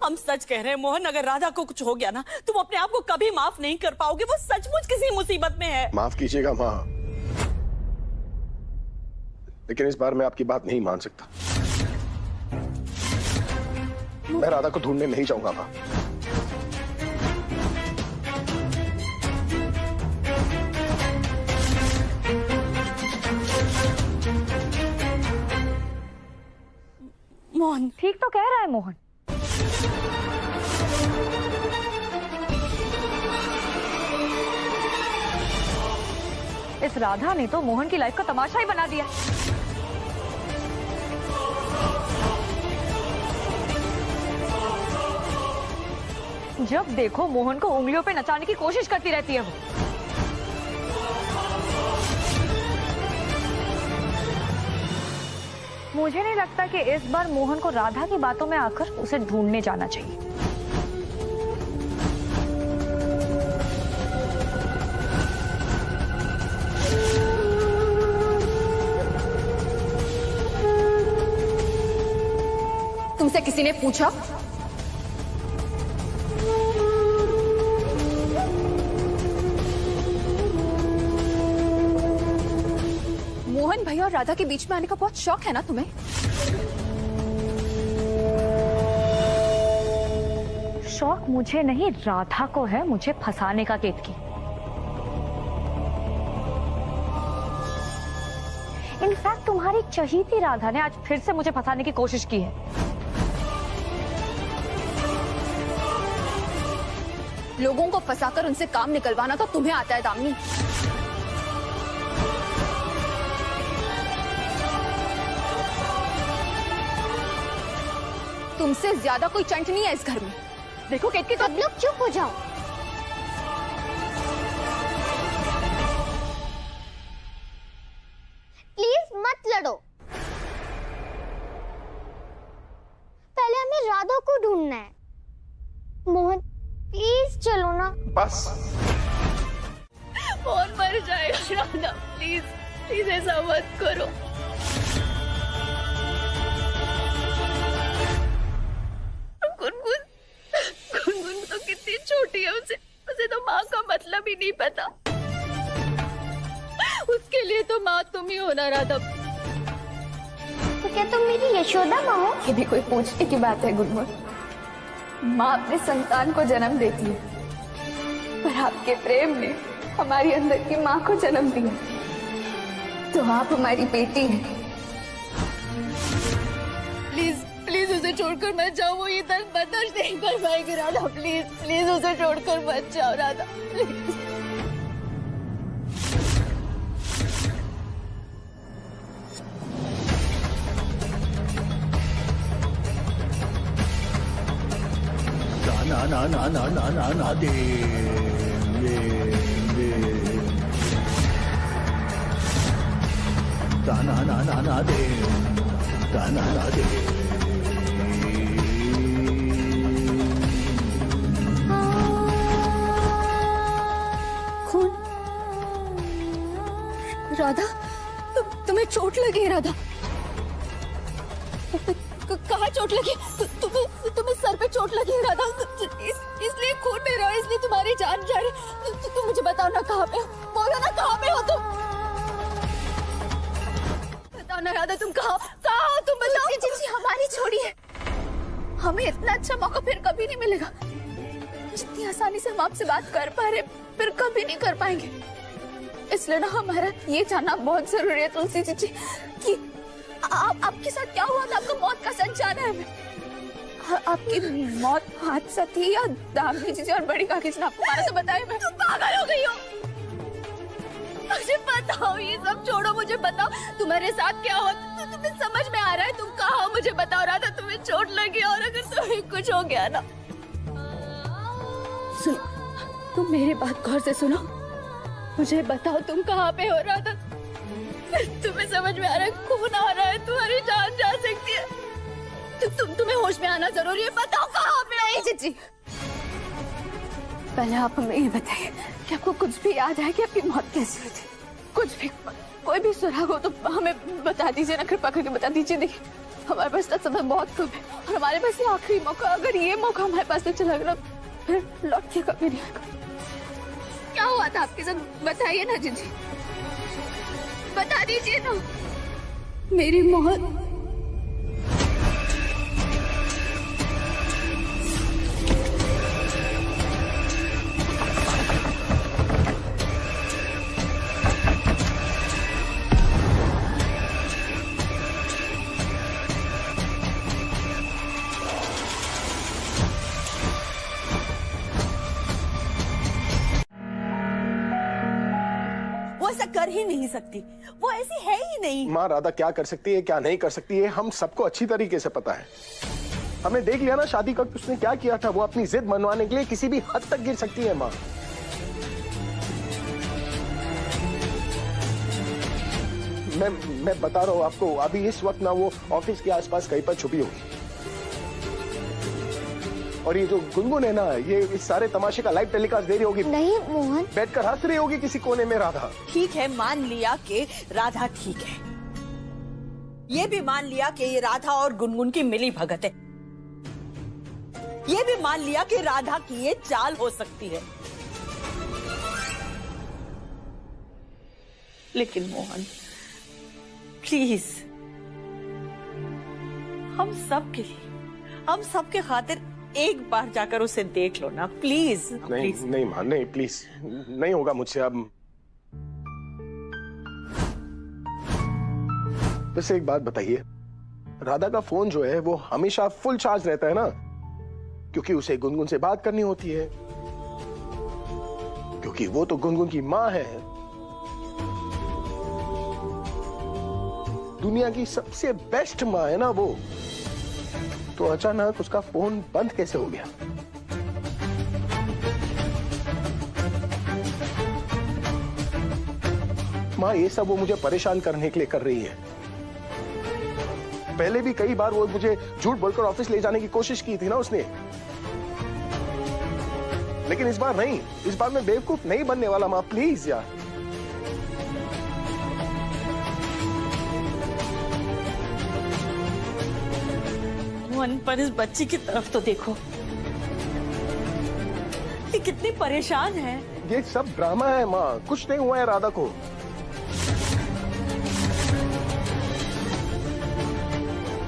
हम सच कह रहे हैं मोहन, अगर राधा को कुछ हो गया ना, तुम अपने आप को कभी माफ नहीं कर पाओगे। वो सचमुच किसी मुसीबत में है। माफ कीजिएगा माँ, लेकिन इस बार मैं आपकी बात नहीं मान सकता। मैं राधा को ढूंढने नहीं जाऊंगा माँ। मोहन ठीक तो कह रहा है मोहन। इस राधा ने तो मोहन की लाइफ का तमाशा ही बना दिया। जब देखो मोहन को उंगलियों पे नचाने की कोशिश करती रहती है वो। मुझे नहीं लगता कि इस बार मोहन को राधा की बातों में आकर उसे ढूंढने जाना चाहिए। तुमसे किसी ने पूछा? मोहन भैया और राधा के बीच में आने का बहुत शौक है ना तुम्हें? शौक मुझे नहीं, राधा को है मुझे फंसाने का केतकी। इनफैक्ट तुम्हारी चहीती राधा ने आज फिर से मुझे फंसाने की कोशिश की है। लोगों को फंसाकर उनसे काम निकलवाना तो तुम्हें आता है दामिनी। तुमसे ज्यादा कोई चंट नहीं है इस घर में। देखो केतकी, सब लोग चुप हो जाओ। प्लीज मत लड़ो। पहले हमें राधा को ढूंढना है। मोहन प्लीज चलो ना। बस मोहन मर जाएगा। राधा प्लीज प्लीज ऐसा मत करो। गुनगुन तो कितनी छोटी है, उसे तो माँ का मतलब ही नहीं पता। उसके लिए तो माँ तुम ही हो ना राधा। तो क्या तुम मेरी यशोदा माँ हो? ये भी कोई पूछने की बात है गुनगुन? माँ अपने संतान को जन्म देती है, पर आपके प्रेम ने हमारी अंदर की माँ को जन्म दिया, तो आप हमारी बेटी हैं। प्लीज प्लीज उसे छोड़कर मत जाओ, वो ये दर्द बर्दाश्त नहीं कर पाएगी राधा। प्लीज प्लीज उसे छोड़कर मत जाओ राधा, प्लीज। ना ना ना ना ना ना ना दे ना ना ना ना दे ना ना दे। कौन? राधा, तुम्हें चोट लगी है राधा? कहाँ चोट लगी? तुम्हें सर पे चोट लगी है राधा, इसलिए खून बह रहा है, इसलिए तुम्हारी जान जा रही। तुम मुझे बताओ ना कहाँ पे हो, बोलो ना कहाँ पे हो तुम, बताओ ना राधा, तुम कहाँ हो तुम बताओ। जी हमारी छोड़िए, हमें इतना अच्छा मौका फिर कभी नहीं मिलेगा। जितनी आसानी से हम आपसे बात कर पा रहे फिर कभी नहीं कर पाएंगे, इसलिए ना हमारा ये जानना बहुत जरूरी है तुलसी जी कि आपके साथ क्या हुआ था। आपको मौत का सच जाना है हमें। आपकी मौत हादसा थी या दामिनी जी और बड़ी काकी जी ने आपको मारा तो बताइए। मैं तुम पागल हो गई हो, मुझे बताओ, ये सब छोड़ो, मुझे बताओ तुम्हारे साथ क्या हुआ। तुम्हें समझ में आ रहा है, तुम कहाँ हो मुझे बताओ राधा। तुम्हें चोट लगी और अगर तुम्हें कुछ हो गया ना, सुनो, तुम मेरी बात गौर से सुनो, मुझे बताओ तुम कहाँ पे हो राधा। तुम्हें समझ में आ रहा है, खून आ रहा है, तुम्हारी जान जा सकती है, तुम्हें होश में आना जरूरी है, बताओ कहाँ पे। नहीं जीजी, पहले आप हमें ये बताइए कि आपको कुछ भी याद है कि आपकी मौत कैसी हुई थी? कुछ भी, कोई भी सुराग हो तो हमें बता दीजिए ना, कृपा करके बता दीजिए। देखिए हमारे पास तो समय बहुत कम है और हमारे पास ये आखिरी मौका, अगर ये मौका हमारे पास से चला गया फिर लौट के कभी नहीं आएगा। क्या हुआ था आपके साथ, बताइए ना जीजी, बता दीजिए ना। मेरी मौत ऐसा कर ही नहीं सकती, वो ऐसी है ही नहीं। माँ राधा क्या कर सकती है क्या नहीं कर सकती है हम सबको अच्छी तरीके से पता है। हमने देख लिया ना शादी का उसने क्या किया था। वो अपनी जिद मनवाने के लिए किसी भी हद तक गिर सकती है। माँ मैं बता रहा हूँ आपको, अभी इस वक्त ना वो ऑफिस के आसपास कहीं पर छुपी होगी और ये जो गुनगुन है ना, ये इस सारे तमाशे का लाइव टेलीकास्ट दे रही होगी। नहीं मोहन, बैठकर हंस रही होगी किसी कोने में राधा। ठीक है, मान लिया कि राधा ठीक है, ये भी मान लिया कि ये राधा और गुनगुन की मिली भगत है, ये भी मान लिया कि राधा की ये चाल हो सकती है, लेकिन मोहन प्लीज हम सब के लिए, हम सब के खातिर एक बार जाकर उसे देख लो ना प्लीज। नहीं नहीं मां, नहीं प्लीज, नहीं होगा मुझसे अब। वैसे एक बात बताइए, राधा का फोन जो है वो हमेशा फुल चार्ज रहता है ना, क्योंकि उसे गुनगुन से बात करनी होती है, क्योंकि वो तो गुनगुन की मां है, दुनिया की सबसे बेस्ट मां है ना वो। तो अचानक उसका फोन बंद कैसे हो गया? मां ये सब वो मुझे परेशान करने के लिए कर रही है। पहले भी कई बार वो मुझे झूठ बोलकर ऑफिस ले जाने की कोशिश की थी ना उसने, लेकिन इस बार नहीं, इस बार मैं बेवकूफ नहीं बनने वाला। मां प्लीज यार। मोहन, पर इस बच्ची की तरफ तो देखो, ये कितनी परेशान है। ये सब ड्रामा है माँ, कुछ नहीं हुआ है राधा को।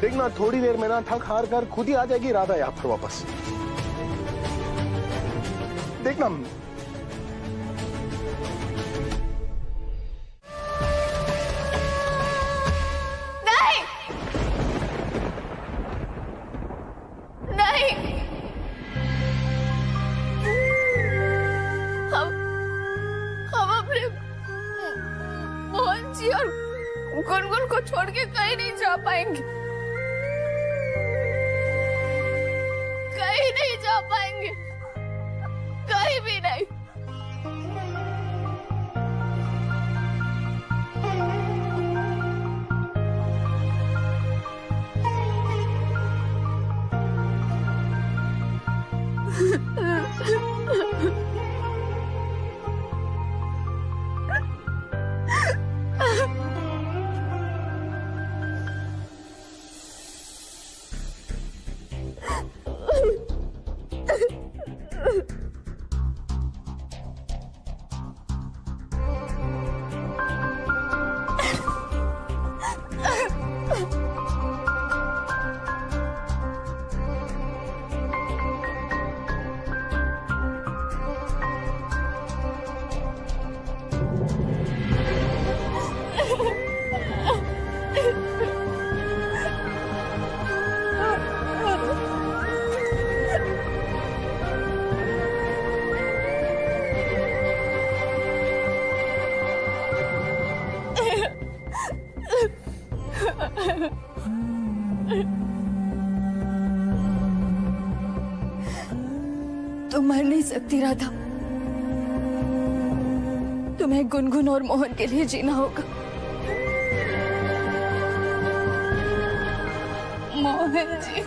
देखना थोड़ी देर में ना थक हार कर खुद ही आ जाएगी राधा यहाँ पर वापस। देखना। नहीं नहीं, हम अपने मोहन जी और गुनगुन को छोड़ के कहीं नहीं जा पाएंगे, कहीं नहीं जा पाएंगे, कहीं भी नहीं। तुम मर नहीं सकती राधा, तुम्हें गुनगुन और मोहन के लिए जीना होगा। मोहन जी,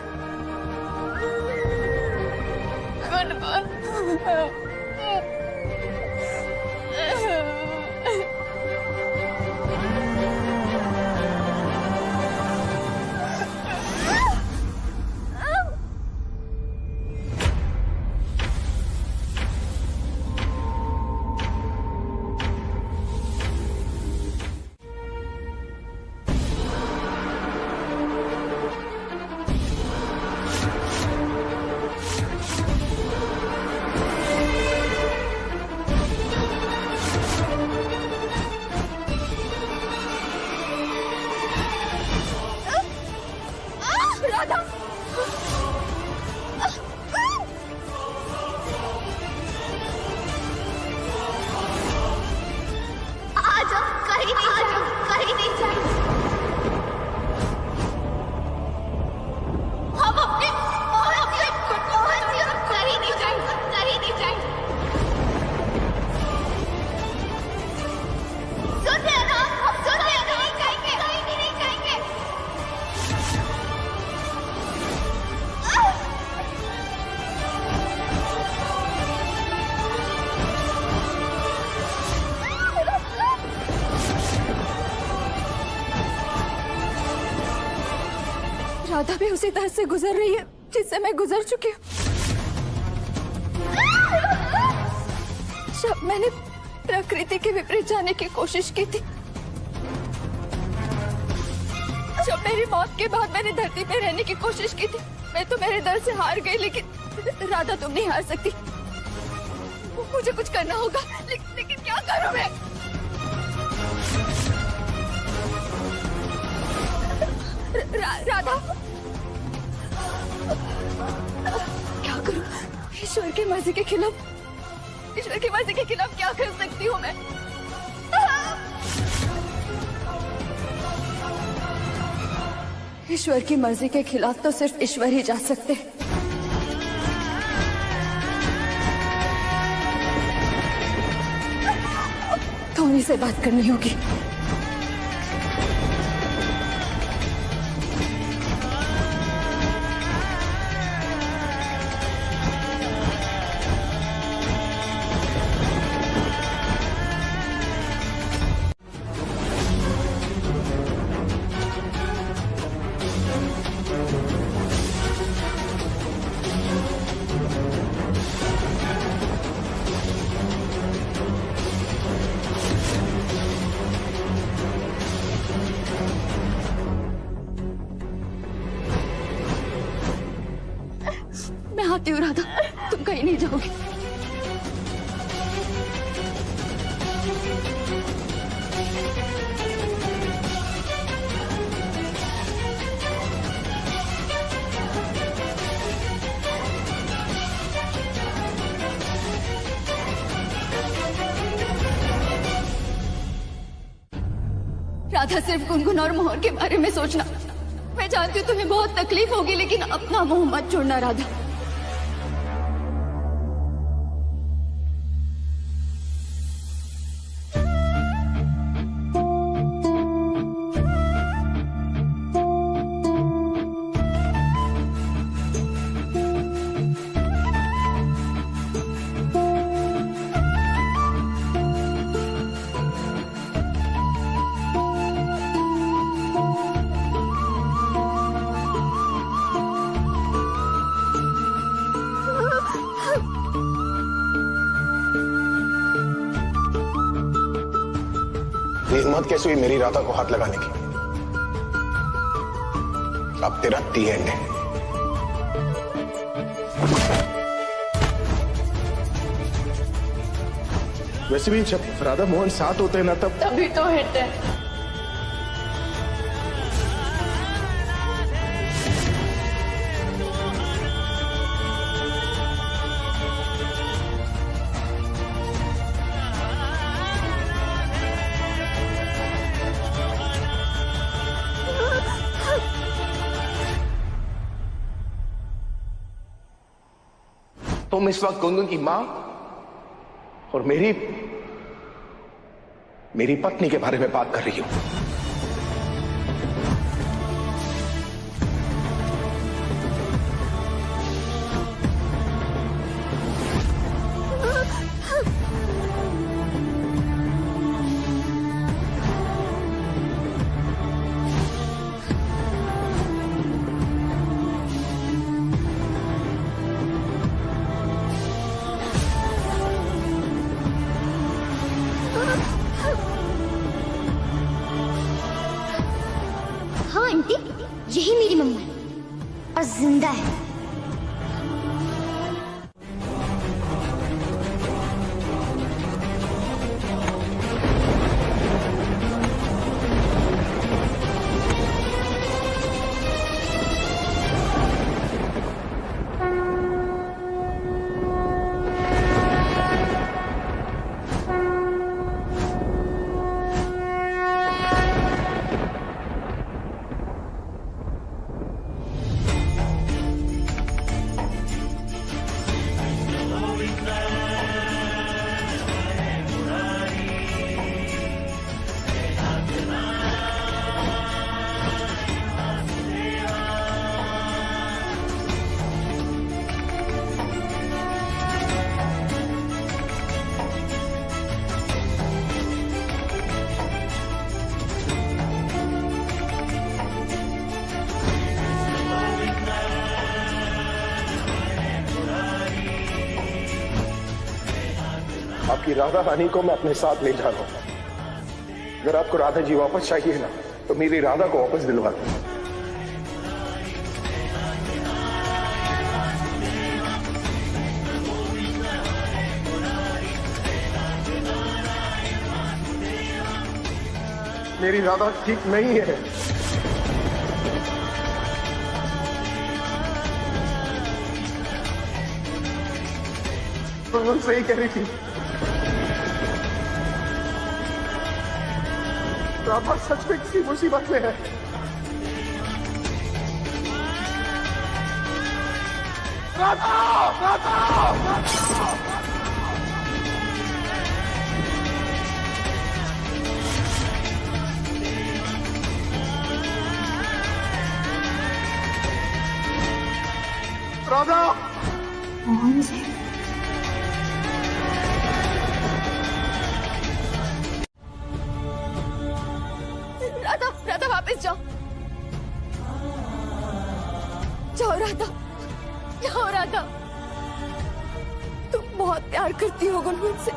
गुनगुन, राधा भी उसी तरह से गुजर रही है जिससे मैं गुजर चुकी हूँ। जब मैंने प्रकृति के विपरीत जाने की कोशिश की थी, जब मेरी मौत के बाद मैंने धरती पे रहने की कोशिश की थी, मैं तो मेरे दर्द से हार गई, लेकिन राधा तुम नहीं हार सकती। मुझे कुछ करना होगा, लेकिन क्या करूं मैं? राधा, क्या करूं? ईश्वर की मर्जी के खिलाफ, ईश्वर की मर्जी के खिलाफ क्या कर सकती हूँ मैं? ईश्वर की मर्जी के खिलाफ तो सिर्फ ईश्वर ही जा सकते हैं। तो उन्हीं से बात करनी होगी। मैं आती हूँ राधा, तुम कहीं नहीं जाओगी। राधा सिर्फ गुनगुन और मोहन के बारे में सोचना। मैं जानती हूँ तुम्हें बहुत तकलीफ होगी, लेकिन अपना मोह मत छोड़ना राधा। हिम्मत कैसे हुई मेरी राधा को हाथ लगाने की? अब तेरा दी एंड है। वैसे भी जब राधा मोहन साथ होते हैं ना तभी तो हिट है। तुम इस वक्त गुनगुन की मां और मेरी पत्नी के बारे में बात कर रही हो। हाँ आंटी, यही मेरी मम्मा है और जिंदा है। आपकी राधा रानी को मैं अपने साथ ले जा रहा हूं। अगर आपको राधा जी वापस चाहिए ना तो मेरी राधा को वापस दिलवा दो। मेरी राधा ठीक नहीं है। तो सही कह रही थी। राधा सच में किसी मुसीबत में है। राधा, राधा, राधा। राधा मोहन जी, राधा, राधा वापस जाओ, जाओ राधा, जाओ राधा। तुम बहुत प्यार करती हो गुनगुन से,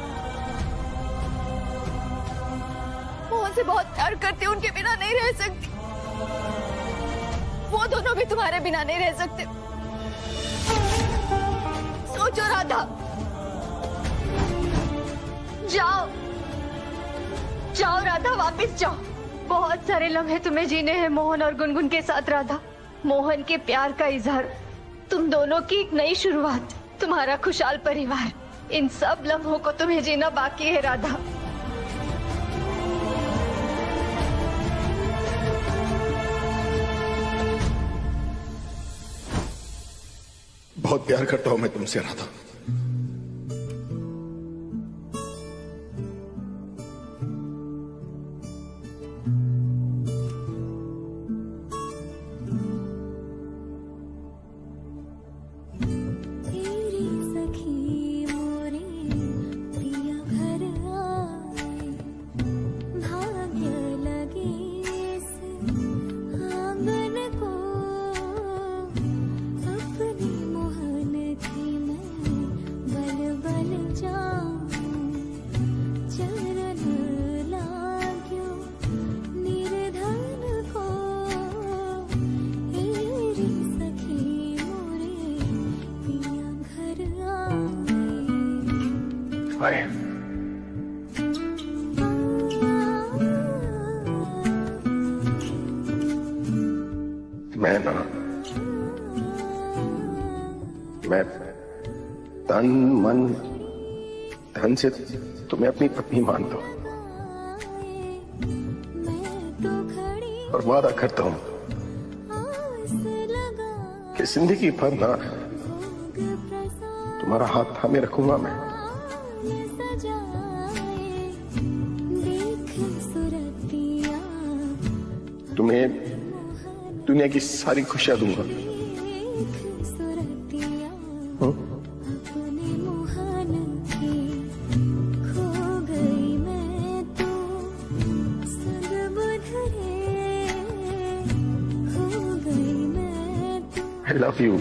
मोहन से बहुत प्यार करती हो। उनके बिना नहीं रह सकती। वो दोनों भी तुम्हारे बिना नहीं रह सकते। सोचो राधा, जाओ, जाओ राधा, वापस जाओ। बहुत सारे लम्हे तुम्हें जीने हैं मोहन और गुनगुन के साथ राधा। मोहन के प्यार का इजहार, तुम दोनों की एक नई शुरुआत, तुम्हारा खुशहाल परिवार, इन सब लम्हों को तुम्हें जीना बाकी है राधा। बहुत प्यार करता हूं मैं तुमसे राधा। Bye. मैं तन मन धन से तुम्हें अपनी पत्नी मानता हूं और वादा करता हूं कि जिंदगी भर ना तुम्हारा हाथ थामे रखूंगा मैं। तुम्हें दुनिया की सारी खुशियां दूंगा। I love you.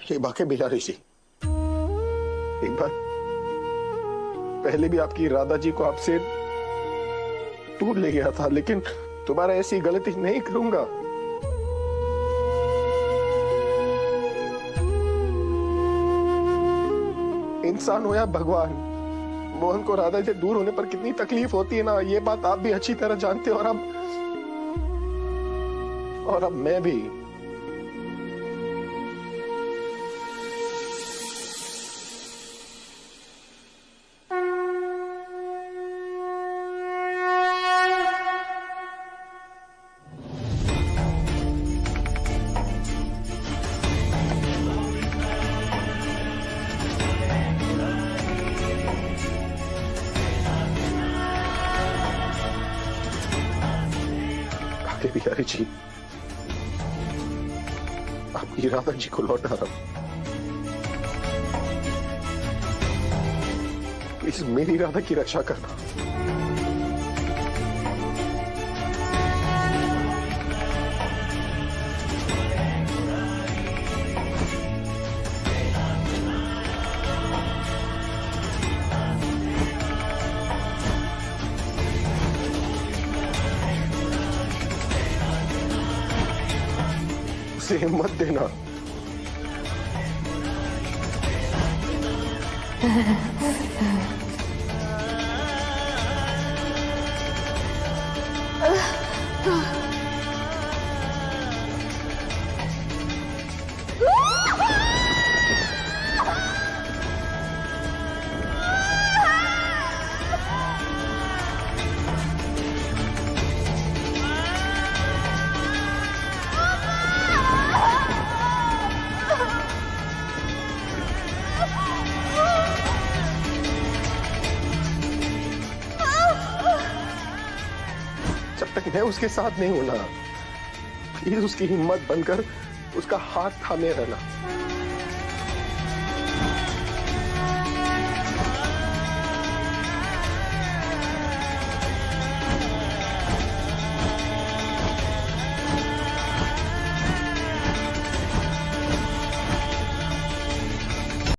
ये वाकई बिलारी जी, एक बार पहले भी आपकी राधा जी को आपसे दूर ले गया था, लेकिन दोबारा ऐसी गलती नहीं करूंगा। इंसान हो या भगवान, मोहन को राधा से दूर होने पर कितनी तकलीफ होती है ना, ये बात आप भी अच्छी तरह जानते हो। और अब मैं भी। बिहारी जी, आपकी राधा जी को लौटा रहा हूं। प्लीज मेरी राधा की रक्षा करना। हिम्मत देना। जब तक मैं उसके साथ नहीं हूं ना, प्लीज उसकी हिम्मत बनकर उसका हाथ थामे रहना।